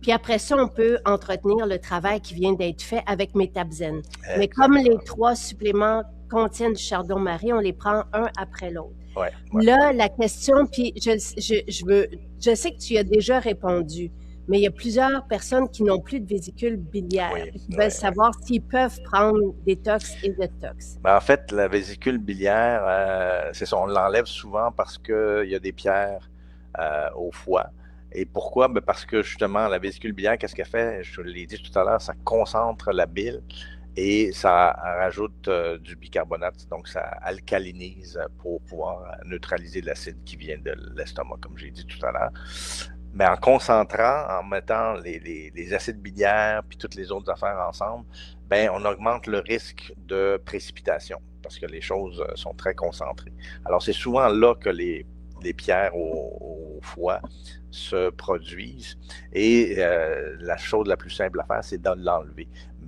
Puis après ça, on peut entretenir le travail qui vient d'être fait avec métabzène. Mais comme les 3 suppléments contiennent du chardon-marie, on les prend un après l'autre. Ouais. Là, la question, puis je sais que tu y as déjà répondu, mais il y a plusieurs personnes qui n'ont plus de vésicule biliaire, qui veulent savoir s'ils peuvent prendre détox et détox. En fait, la vésicule biliaire, c'est ça, on l'enlève souvent parce qu'il y a des pierres au foie. Et pourquoi? Parce que justement, la vésicule biliaire, qu'est-ce qu'elle fait? Je l'ai dit tout à l'heure, ça concentre la bile et ça rajoute du bicarbonate, donc ça alcalinise pour pouvoir neutraliser l'acide qui vient de l'estomac, comme j'ai dit tout à l'heure. Mais en concentrant, en mettant les acides biliaires puis toutes les autres affaires ensemble, ben on augmente le risque de précipitation parce que les choses sont très concentrées. Alors, c'est souvent là que les pierres au foie se produisent et la chose la plus simple à faire, c'est de l'enlever.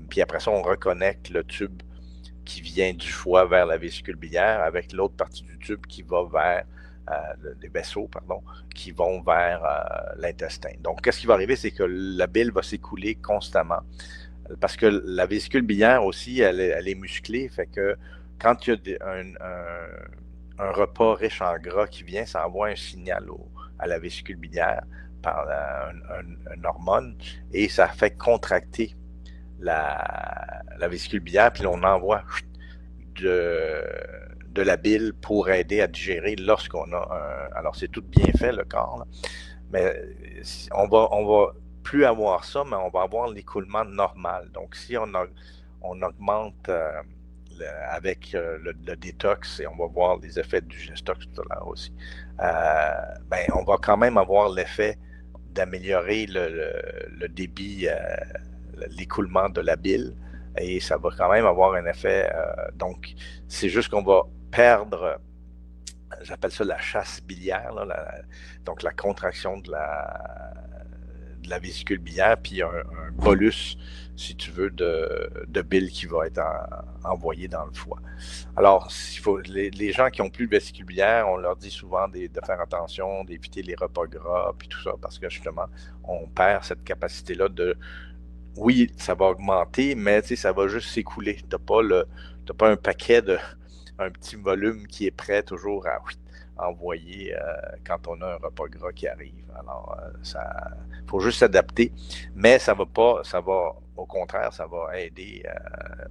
Puis après ça, on reconnecte le tube qui vient du foie vers la vésicule biliaire avec l'autre partie du tube qui va vers les vaisseaux, qui vont vers l'intestin. Donc, qu'est-ce qui va arriver? C'est que la bile va s'écouler constamment. Parce que la vésicule biliaire aussi, elle est musclée, fait que quand il y a un repas riche en gras qui vient, ça envoie un signal à la vésicule biliaire par une hormone et ça fait contracter la vésicule biliaire, puis on envoie de la bile pour aider à digérer lorsqu'on a alors c'est tout bien fait le corps, là, mais on va plus avoir ça, mais on va avoir l'écoulement normal. Donc si on augmente avec le détox, et on va voir les effets du gestox tout à l'heure aussi, ben, on va quand même avoir l'effet d'améliorer le débit, l'écoulement de la bile, et ça va quand même avoir un effet. Donc, c'est juste qu'on va perdre, j'appelle ça la chasse biliaire, là, donc la contraction de la vésicule biliaire, puis un bolus, si tu veux, de bile qui va être envoyé dans le foie. Alors, les gens qui n'ont plus de vésicule biliaire, on leur dit souvent de faire attention, d'éviter les repas gras, puis tout ça, parce que justement, on perd cette capacité-là de... Oui, ça va augmenter, mais ça va juste s'écouler. Tu n'as pas un paquet un petit volume qui est prêt toujours à envoyer quand on a un repas gras qui arrive. Alors, faut juste s'adapter, mais ça va, au contraire, ça va aider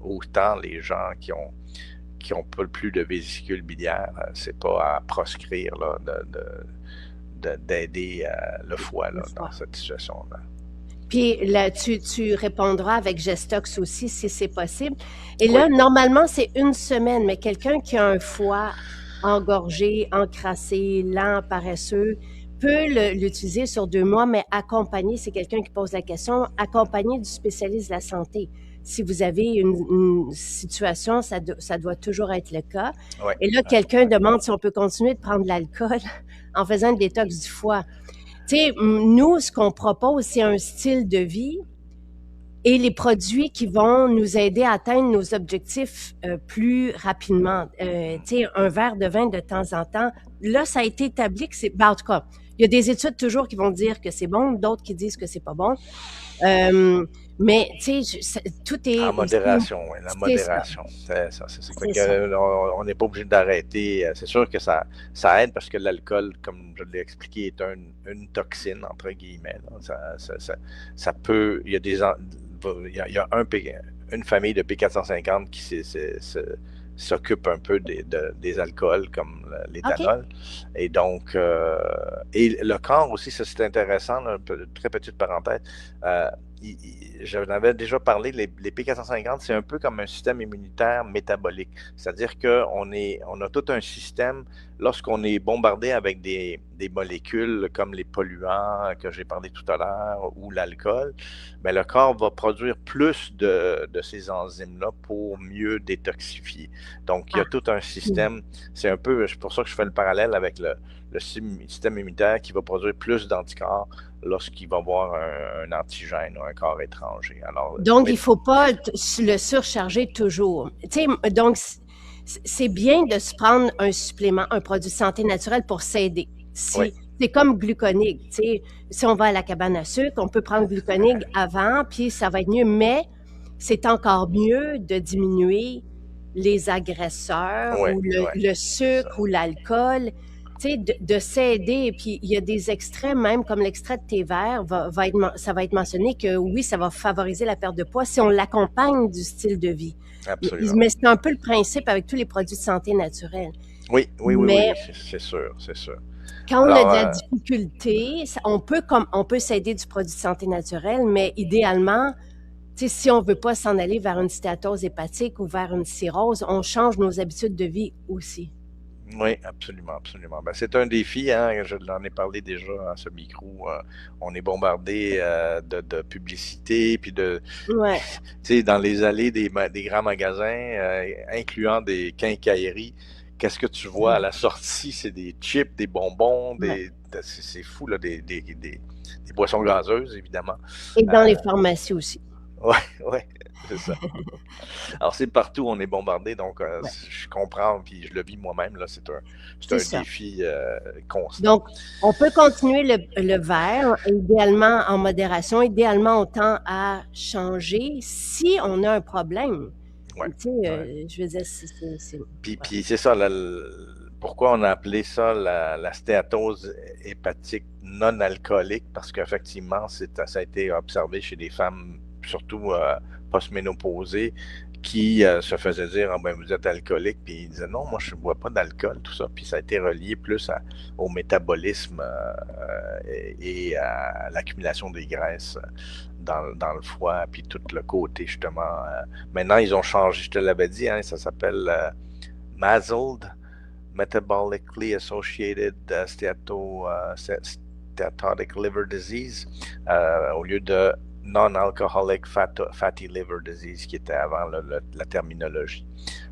autant les gens qui ont pas plus de vésicule biliaire. C'est pas à proscrire là, d'aider le foie là, dans cette situation-là. Puis là, tu répondras avec gestox aussi, si c'est possible. Et là, normalement, c'est 1 semaine, mais quelqu'un qui a un foie engorgé, encrassé, lent, paresseux, peut l'utiliser sur 2 mois, mais accompagné, c'est quelqu'un qui pose la question, accompagné du spécialiste de la santé. Si vous avez une situation, ça doit toujours être le cas. Ouais. Et là, quelqu'un demande si on peut continuer de prendre de l'alcool en faisant une détox du foie. Tu sais, nous, ce qu'on propose, c'est un style de vie et les produits qui vont nous aider à atteindre nos objectifs plus rapidement. Tu sais, un verre de vin de temps en temps, là, ça a été établi que c'est... Ben, en tout cas, il y a des études toujours qui vont dire que c'est bon, d'autres qui disent que c'est pas bon. Mais, tu sais, tout est... En modération, oui, la modération. C'est ça. On n'est pas obligé d'arrêter. C'est sûr que ça aide parce que l'alcool, comme je l'ai expliqué, est une toxine, entre guillemets. Ça peut... Il y a une famille de P450 qui s'occupe un peu des alcools, comme l'éthanol. Okay. Et donc, et le corps aussi, ça c'est intéressant, là, une très petite parenthèse. J'en avais déjà parlé, les P450, c'est un peu comme un système immunitaire métabolique. C'est-à-dire qu'on a tout un système, lorsqu'on est bombardé avec des molécules comme les polluants que j'ai parlé tout à l'heure ou l'alcool, ben le corps va produire plus de ces enzymes-là pour mieux détoxifier. Donc, il y a tout un système, c'est un peu, c'est pour ça que je fais le parallèle avec le système immunitaire qui va produire plus d'anticorps lorsqu'il va avoir un antigène ou un corps étranger. Alors, donc, il ne faut pas le surcharger toujours. Tu sais, donc, c'est bien de se prendre un supplément, un produit de santé naturelle pour s'aider. C'est comme Gluconig. Tu sais, si on va à la cabane à sucre, on peut prendre Gluconig avant, puis ça va être mieux. Mais c'est encore mieux de diminuer les agresseurs ou le sucre ou l'alcool. Tu sais, de s'aider. Puis il y a des extraits, même comme l'extrait de thé vert, ça va être mentionné que oui, ça va favoriser la perte de poids si on l'accompagne du style de vie. Absolument. Mais c'est un peu le principe avec tous les produits de santé naturelle. Oui, c'est sûr. Quand on a de la difficulté, on peut s'aider du produit de santé naturelle, mais idéalement, si on ne veut pas s'en aller vers une stéatose hépatique ou vers une cirrhose, on change nos habitudes de vie aussi. Oui, absolument. Ben, c'est un défi, hein, je l'en ai parlé déjà à ce micro. On est bombardé de publicité, puis dans les allées des grands magasins, incluant des quincailleries. Qu'est-ce que tu vois à la sortie? C'est des chips, des bonbons, c'est fou, là, des boissons gazeuses, évidemment. Et dans les pharmacies aussi. Oui, c'est ça. Alors, c'est partout, on est bombardé, donc je comprends, puis je le vis moi-même, là, c'est un défi constant. Donc, on peut continuer le verre, idéalement en modération, idéalement on tend à changer si on a un problème. Ouais. Je veux dire, c'est... Puis c'est ça, pourquoi on a appelé ça la stéatose hépatique non alcoolique, parce qu'effectivement, ça a été observé chez des femmes, surtout post-ménopausées, qui se faisait dire ah, ben, vous êtes alcoolique, puis il disait non, moi je ne bois pas d'alcool, tout ça. Puis ça a été relié plus au métabolisme et à l'accumulation des graisses dans le foie, puis tout le côté justement. Maintenant, ils ont changé, je te l'avais dit, hein, ça s'appelle MASLD, Metabolically Associated Steatotic Liver Disease, au lieu de Non-Alcoholic Fatty Liver Disease, qui était avant la terminologie.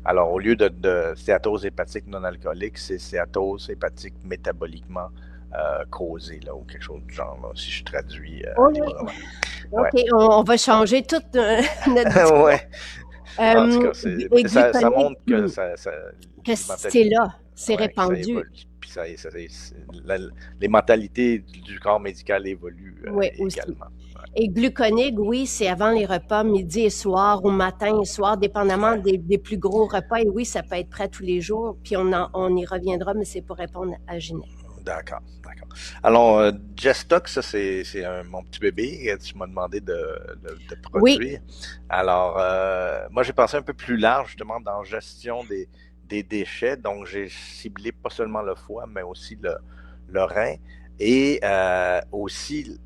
Alors, au lieu de stéatose hépatique non-alcoolique, c'est stéatose hépatique métaboliquement causée, là, ou quelque chose du genre, là, si je traduis librement. OK, ouais. On va changer toute notre discours. Ouais. En tout cas, ça montre que c'est là, c'est répandu. Puis les mentalités du corps médical évoluent également. Et gluconique, oui, c'est avant les repas, midi et soir, ou matin et soir, dépendamment des plus gros repas. Et oui, ça peut être prêt tous les jours, puis on y reviendra, mais c'est pour répondre à Ginette. D'accord. Alors, Gestox, ça, c'est mon petit bébé. Tu m'as demandé de produire. Oui. Alors, moi, j'ai pensé un peu plus large, justement, dans gestion des déchets. Donc, j'ai ciblé pas seulement le foie, mais aussi le rein. Et aussi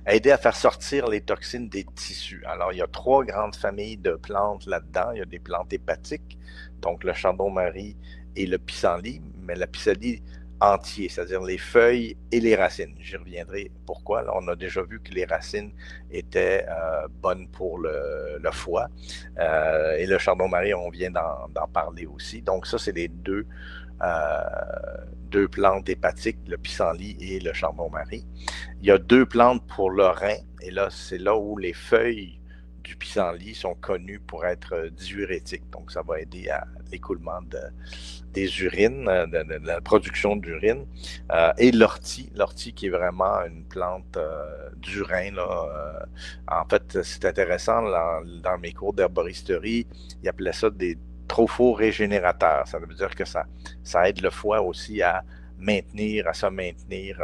aider à faire sortir les toxines des tissus. Alors, il y a 3 grandes familles de plantes là-dedans. Il y a des plantes hépatiques, donc le chardon-marie et le pissenlit, mais le pissenlit entier, c'est-à-dire les feuilles et les racines. J'y reviendrai pourquoi. Là, on a déjà vu que les racines étaient bonnes pour le foie. Et le chardon-marie, on vient d'en parler aussi. Donc ça, c'est les deux plantes hépatiques, le pissenlit et le chardon-marie. Il y a 2 plantes pour le rein, et là, c'est là où les feuilles du pissenlit sont connues pour être diurétiques. Donc, ça va aider à l'écoulement des urines, de la production d'urine. Et l'ortie qui est vraiment une plante du rein. Là, en fait, c'est intéressant, dans mes cours d'herboristerie, ils appelaient ça des tropho-régénérateurs. Ça veut dire que ça aide le foie aussi à se maintenir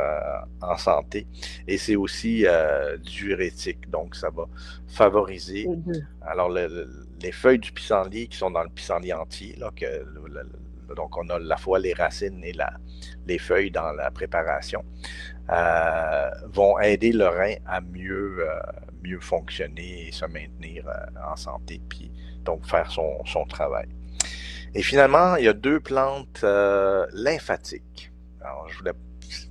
en santé. Et c'est aussi diurétique, donc ça va favoriser. Alors, les feuilles du pissenlit qui sont dans le pissenlit entier, là, donc on a à la fois les racines et les feuilles dans la préparation, vont aider le rein à mieux fonctionner et se maintenir en santé, puis donc faire son travail. Et finalement, il y a 2 plantes lymphatiques. Alors, je voulais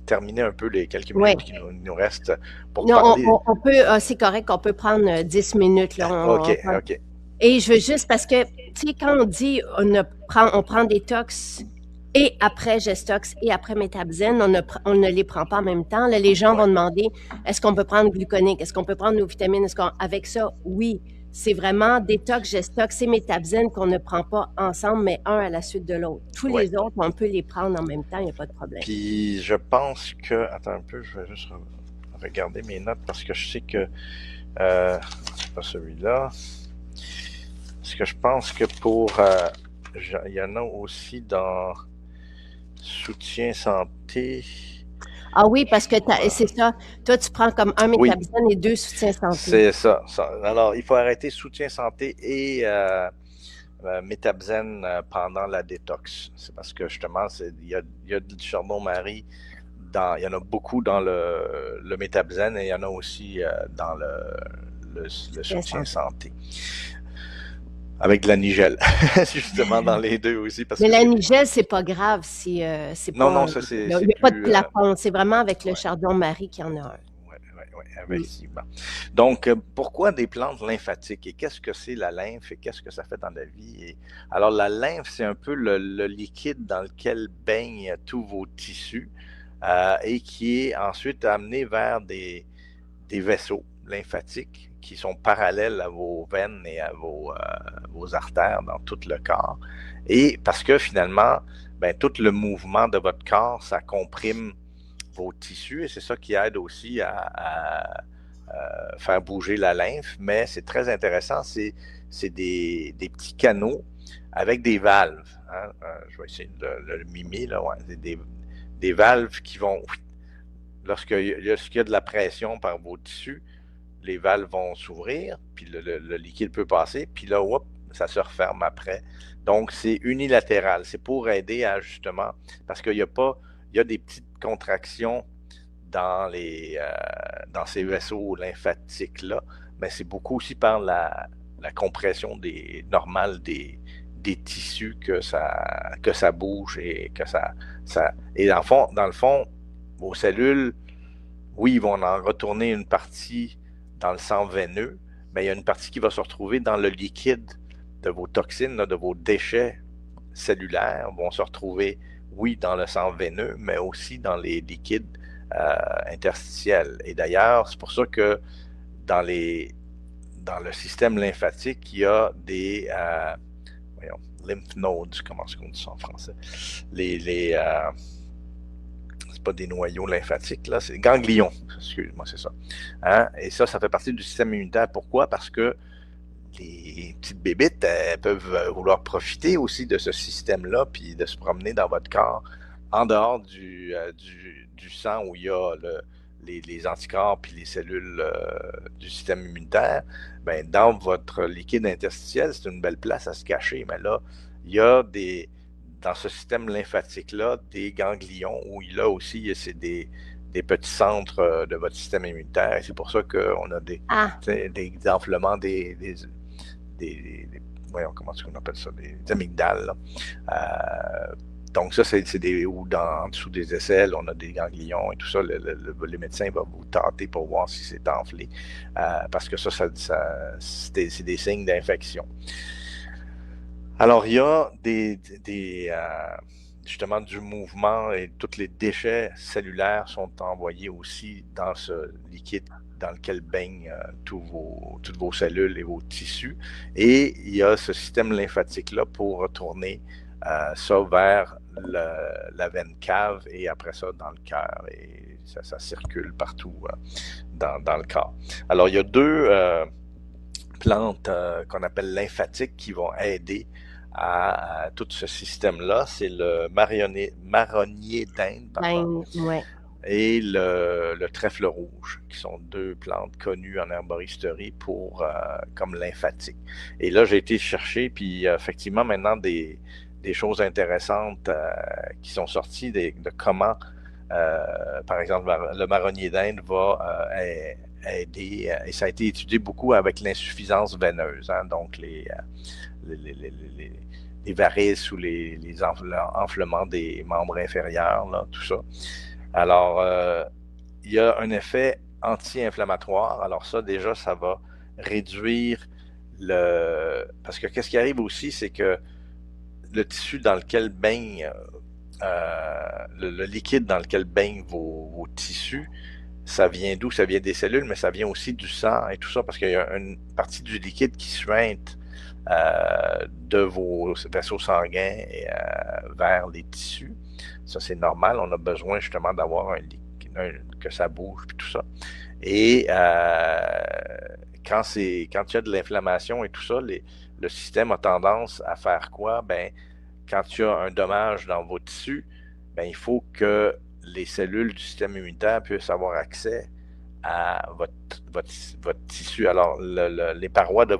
terminer un peu les quelques minutes qui nous restent pour parler. On peut, c'est correct, on peut prendre 10 minutes. Là, OK. Et je veux juste, parce que, tu sais, quand on dit on prend des tox et après Gestox et après Métabzène, on ne les prend pas en même temps. Là, les gens vont demander, est-ce qu'on peut prendre gluconique? Est-ce qu'on peut prendre nos vitamines? Avec ça, oui. C'est vraiment détox, Gestox et Métabzène qu'on ne prend pas ensemble, mais un à la suite de l'autre. Tous les autres, on peut les prendre en même temps, il n'y a pas de problème. Puis je pense que... Attends un peu, je vais juste regarder mes notes parce que je sais que... c'est pas celui-là. Parce que je pense que il y en a aussi dans soutien santé... Ah oui, parce que c'est ça. Toi, tu prends comme un Métabzène et 2 soutiens santé. C'est ça. Alors, il faut arrêter soutien santé et Métabzène pendant la détox. C'est parce que justement, il y a du chardon-marie, il y en a beaucoup dans le Métabzène et il y en a aussi dans le soutien santé. Avec de la nigelle, justement dans les 2 aussi. Mais la nigelle, c'est pas grave si c'est pas... Non, ça c'est... Il n'y a pas de plafond, c'est vraiment avec le chardon-marie qu'il y en a un. Oui, effectivement. Donc, pourquoi des plantes lymphatiques? Et qu'est-ce que c'est la lymphe et qu'est-ce que ça fait dans la vie? Alors, la lymphe, c'est un peu le liquide dans lequel baignent tous vos tissus et qui est ensuite amené vers des vaisseaux lymphatiques qui sont parallèles à vos veines et à vos artères dans tout le corps. Et parce que finalement, tout le mouvement de votre corps, ça comprime vos tissus et c'est ça qui aide aussi à faire bouger la lymphe. Mais c'est très intéressant, c'est des petits canaux avec des valves. Hein? Je vais essayer de le mimer, là. Ouais. C'est des valves qui vont... Lorsqu'il y a de la pression par vos tissus, les valves vont s'ouvrir, puis le liquide peut passer, puis là, hop, ça se referme après. Donc, c'est unilatéral. C'est pour aider à justement, parce qu'il y a pas, il y a des petites contractions dans ces vaisseaux lymphatiques-là, mais c'est beaucoup aussi par la compression normale des tissus que ça bouge et que et dans le fond, vos cellules, oui, ils vont en retourner une partie dans le sang veineux, mais il y a une partie qui va se retrouver dans le liquide de vos toxines, là, de vos déchets cellulaires, vont se retrouver, oui, dans le sang veineux, mais aussi dans les liquides interstitiels. Et d'ailleurs, c'est pour ça que dans le système lymphatique, il y a des voyons, lymph nodes, comment est-ce qu'on dit ça en français? C'est pas des noyaux lymphatiques, là, c'est ganglions, excuse-moi, c'est ça. Hein? Et ça fait partie du système immunitaire. Pourquoi? Parce que les petites bébites, elles peuvent vouloir profiter aussi de ce système-là, puis de se promener dans votre corps en dehors du sang où il y a les anticorps puis les cellules du système immunitaire. Ben, dans votre liquide interstitiel, c'est une belle place à se cacher. Mais là, il y a dans ce système lymphatique-là, des ganglions où là aussi, c'est des petits centres de votre système immunitaire. Et c'est pour ça qu'on a des enflements voyons, comment est-ce qu'on appelle ça, des amygdales. Donc ça, c'est ou en dessous des aisselles, on a des ganglions et tout ça. Le médecin va vous tâter pour voir si c'est enflé, parce que ça c'est des signes d'infection. Alors, il y a justement du mouvement et tous les déchets cellulaires sont envoyés aussi dans ce liquide dans lequel baignent toutes vos cellules et vos tissus. Et il y a ce système lymphatique-là pour retourner ça vers la veine cave et après ça dans le cœur. Et ça circule partout dans le corps. Alors, il y a deux plantes qu'on appelle lymphatiques qui vont aider à tout ce système-là. C'est le marronnier d'Inde, ouais. et le trèfle rouge, qui sont deux plantes connues en herboristerie comme lymphatiques. Et là, j'ai été chercher, puis effectivement, maintenant, des choses intéressantes qui sont sorties de comment, par exemple, le marronnier d'Inde va aider, et ça a été étudié beaucoup avec l'insuffisance veineuse, hein, donc les varices ou les enflements des membres inférieurs, là, tout ça. Alors, il y a un effet anti-inflammatoire. Alors ça, déjà, ça va réduire parce que qu'est-ce qui arrive aussi, c'est que le tissu dans lequel baigne, le liquide dans lequel baignent vos tissus, ça vient d'où? Ça vient des cellules, mais ça vient aussi du sang et tout ça, parce qu'il y a une partie du liquide qui suinte de vos vaisseaux sanguins vers les tissus. Ça, c'est normal. On a besoin justement d'avoir que ça bouge et tout ça. Et quand il y a de l'inflammation et tout ça, le système a tendance à faire quoi? Ben, quand il y a un dommage dans vos tissus, ben, il faut que les cellules du système immunitaire puissent avoir accès à votre tissu. Alors, les parois de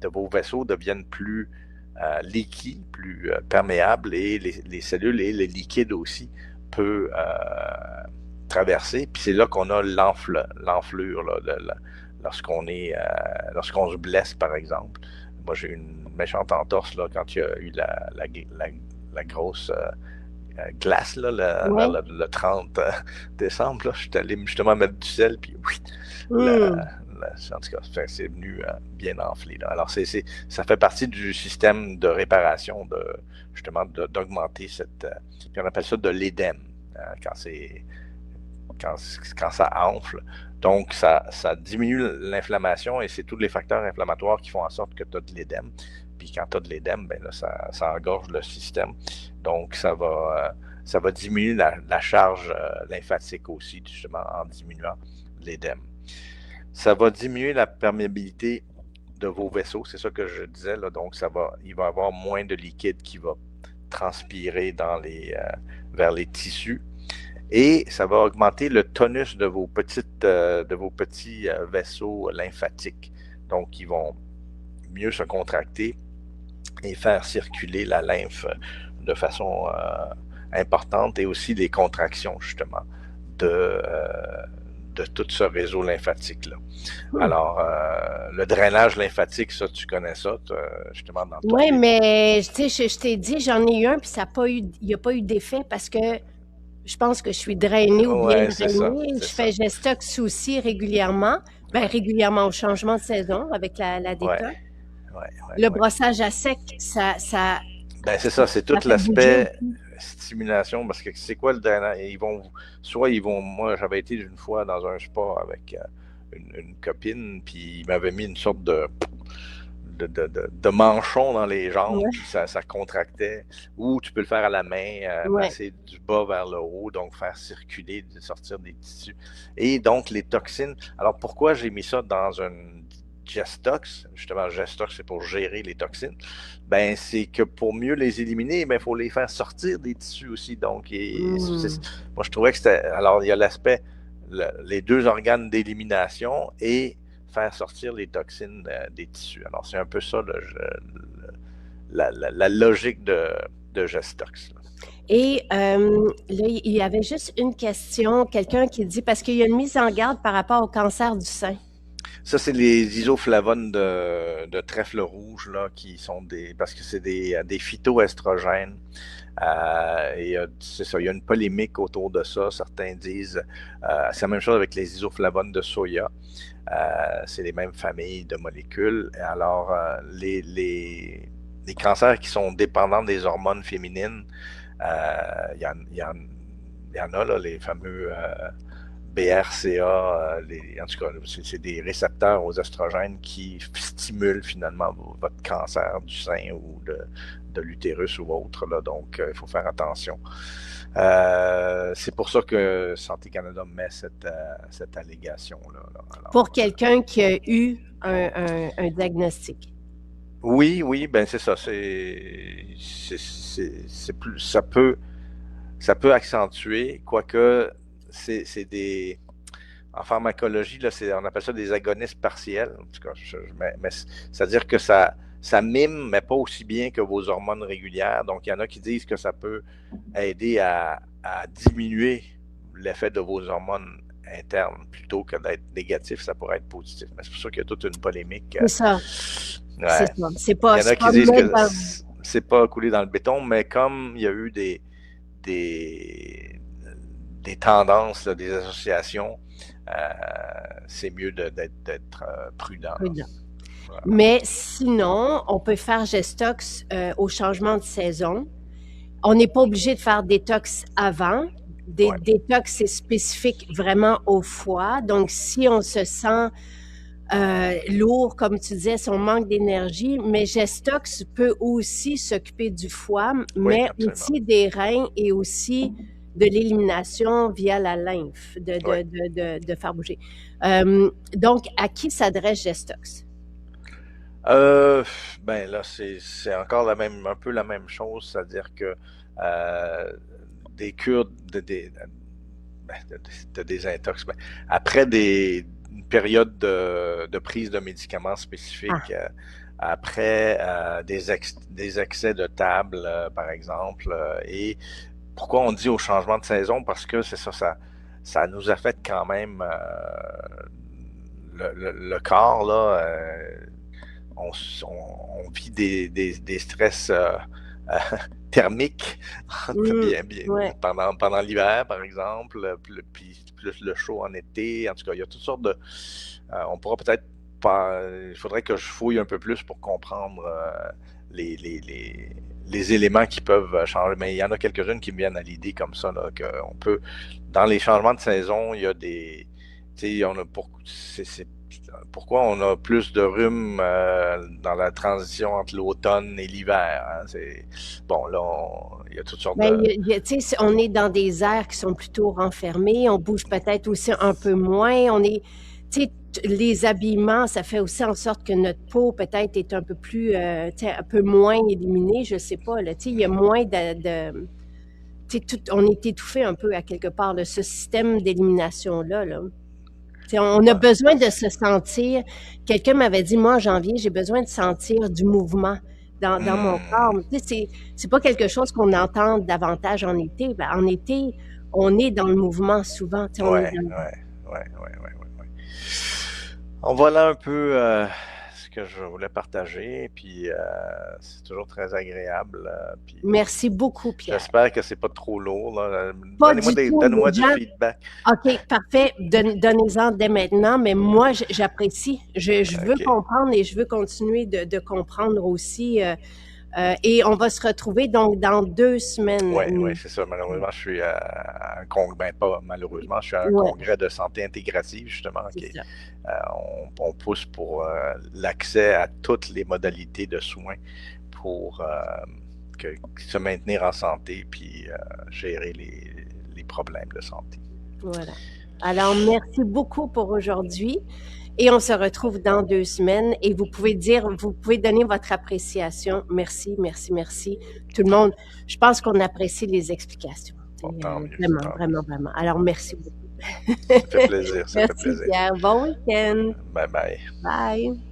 vos vaisseaux deviennent plus liquides, plus perméables, et les cellules et les liquides aussi peuvent traverser. Puis c'est là qu'on a l'enflure, là, lorsqu'on se blesse, par exemple. Moi, j'ai eu une méchante entorse là, quand il y a eu la grosse glace là, vers le 30 décembre. Là, je suis allé justement mettre du sel, puis oui, en tout cas, c'est venu bien enflé. Là. Alors, ça fait partie du système de réparation, justement, d'augmenter puis on appelle ça de l'édème, hein, quand ça enfle. Donc, ça diminue l'inflammation, et c'est tous les facteurs inflammatoires qui font en sorte que tu as de l'édème. Puis quand tu as de l'édème, ben là, ça engorge le système. Donc, ça va diminuer la charge lymphatique aussi, justement, en diminuant l'édème. Ça va diminuer la perméabilité de vos vaisseaux, c'est ça que je disais, là. Donc, il va y avoir moins de liquide qui va transpirer vers les tissus. et ça va augmenter le tonus de vos petits vaisseaux lymphatiques. Donc, ils vont mieux se contracter et faire circuler la lymphe de façon importante, et aussi les contractions, justement, de tout ce réseau lymphatique-là. Alors, le drainage lymphatique, ça, tu connais ça, justement, dans ton Oui, livre. mais tu sais, je t'ai dit, j'en ai eu un, puis il n'y a pas eu d'effet parce que je pense que je suis drainée ou bien Ouais, c'est ça, drainée. c'est Je fais ça. Gestox aussi régulièrement, ben Ouais, régulièrement au changement de saison avec la ouais, détox. ouais, ouais, Le ouais. brossage à sec, ça, Ben, c'est ça, c'est tout ça fait bouger l'aspect aussi. stimulation, parce que c'est quoi le drainage? Moi, j'avais été une fois dans un spa avec une copine, puis il m'avait mis une sorte de manchon dans les jambes, Ouais, puis ça contractait. Ou tu peux le faire à la main, ouais. masser du bas vers le haut, donc faire circuler, sortir des tissus. Et donc, les toxines. Alors, pourquoi j'ai mis ça dans une Gestox? Justement, Gestox, c'est pour gérer les toxines. Ben, c'est que pour mieux les éliminer, ben, il faut les faire sortir des tissus aussi. Donc, Hmm. moi, je trouvais que c'était. Alors, il y a l'aspect, les deux organes d'élimination et faire sortir les toxines des tissus. Alors, c'est un peu ça la logique de Gestox. Et là, il y avait juste une question, quelqu'un qui dit, parce qu'il y a une mise en garde par rapport au cancer du sein. Ça, c'est les isoflavones de trèfle rouge, là, qui sont parce que c'est des phytoestrogènes. Et c'est ça, il y a une polémique autour de ça. Certains disent, c'est la même chose avec les isoflavones de soya. C'est les mêmes familles de molécules. Alors, les cancers qui sont dépendants des hormones féminines, il y en a, là, les fameux BRCA, en tout cas, c'est des récepteurs aux estrogènes qui stimulent finalement votre cancer du sein ou de l'utérus ou autre. Là, donc, il faut faire attention. C'est pour ça que Santé Canada met cette allégation-là. Pour Alors, quelqu'un qui a eu un diagnostic. oui, oui, ben c'est ça. C'est plus, ça peut accentuer, quoique c'est des. En pharmacologie, là, on appelle ça des agonistes partiels. En tout cas, mais c'est-à-dire que ça mime, mais pas aussi bien que vos hormones régulières. Donc, il y en a qui disent que ça peut aider à diminuer l'effet de vos hormones internes. Plutôt que d'être négatif, ça pourrait être positif. Mais c'est pour ça qu'il y a toute une polémique. C'est ça, c'est Ouais. ça. Il y en a C'est qui pas disent mettre que dans... c'est pas coulé dans le béton, mais comme il y a eu des, des tendances, là, des associations, c'est mieux d'être prudent. Prudent. Voilà. Mais sinon, on peut faire Gestox au changement de saison. On n'est pas obligé de faire détox avant. Ouais. Détox, c'est spécifique vraiment au foie. Donc, si on se sent lourd, comme tu disais, si on manque d'énergie, mais Gestox peut aussi s'occuper du foie, Oui, mais absolument. aussi des reins et aussi de l'élimination via la lymphe, Oui. de faire bouger. Donc, à qui s'adresse Gestox? Euh, ben là, c'est encore un peu la même chose, c'est-à-dire que euh, des cures de désintox, ben, après une période de prise de médicaments spécifiques, Ah, après des excès de table, par exemple, et pourquoi on dit au changement de saison? Parce que c'est ça nous affecte quand même le corps, là. On vit des stress thermiques mm, ouais. pendant l'hiver, par exemple, puis plus le chaud en été. En tout cas, il y a toutes sortes de. On pourra peut-être pas. Il faudrait que je fouille un peu plus pour comprendre les, les, les, les éléments qui peuvent changer. Mais il y en a quelques-unes qui me viennent à l'idée comme ça, là, qu'on peut. Dans les changements de saison, il y a des. Tu sais, pourquoi on a plus de rhume dans la transition entre l'automne et l'hiver. Hein? Bon, là, il y a toutes sortes Ben, de. tu sais, on est dans des aires qui sont plutôt renfermées, on bouge peut-être aussi un peu moins, tu sais, les habillements, ça fait aussi en sorte que notre peau peut-être est un peu plus, tu sais, un peu moins éliminée, je sais pas, là, tu sais, il y a moins on est étouffé un peu à quelque part, là, ce système d'élimination-là, là. On a Ouais. besoin de se sentir. Quelqu'un m'avait dit, moi, en janvier, j'ai besoin de sentir du mouvement dans mon corps. Hmm. C'est pas quelque chose qu'on entend davantage en été. Ben, en été, on est dans le mouvement souvent. On est Ouais, dans... ouais, ouais, ouais, ouais, ouais, ouais. En voilà un peu ce que je voulais partager, puis c'est toujours très agréable. Puis Merci beaucoup, Pierre. j'espère que c'est pas trop lourd, là. Pas du tout, Donnez-moi les du gens. feedback. OK, parfait. Donnez-en dès maintenant, mais moi, j'apprécie. Je veux OK. comprendre et je veux continuer de comprendre aussi. Et on va se retrouver donc dans 2 semaines. Oui, oui, c'est ça. Malheureusement, je suis à un congrès, ben pas malheureusement, je suis à un Ouais, congrès de santé intégrative, justement, c'est ça. on pousse pour l'accès à toutes les modalités de soins pour se maintenir en santé puis gérer les problèmes de santé. Voilà. Alors, merci beaucoup pour aujourd'hui et on se retrouve dans 2 semaines et vous pouvez donner votre appréciation. Merci, merci, merci. Tout le monde, je pense qu'on apprécie les explications. Bon, tant mieux, Vraiment, tant mieux. vraiment, vraiment. Alors, merci beaucoup. Ça fait plaisir, ça fait Merci plaisir. Pierre. Bon week-end. Bye bye. Bye.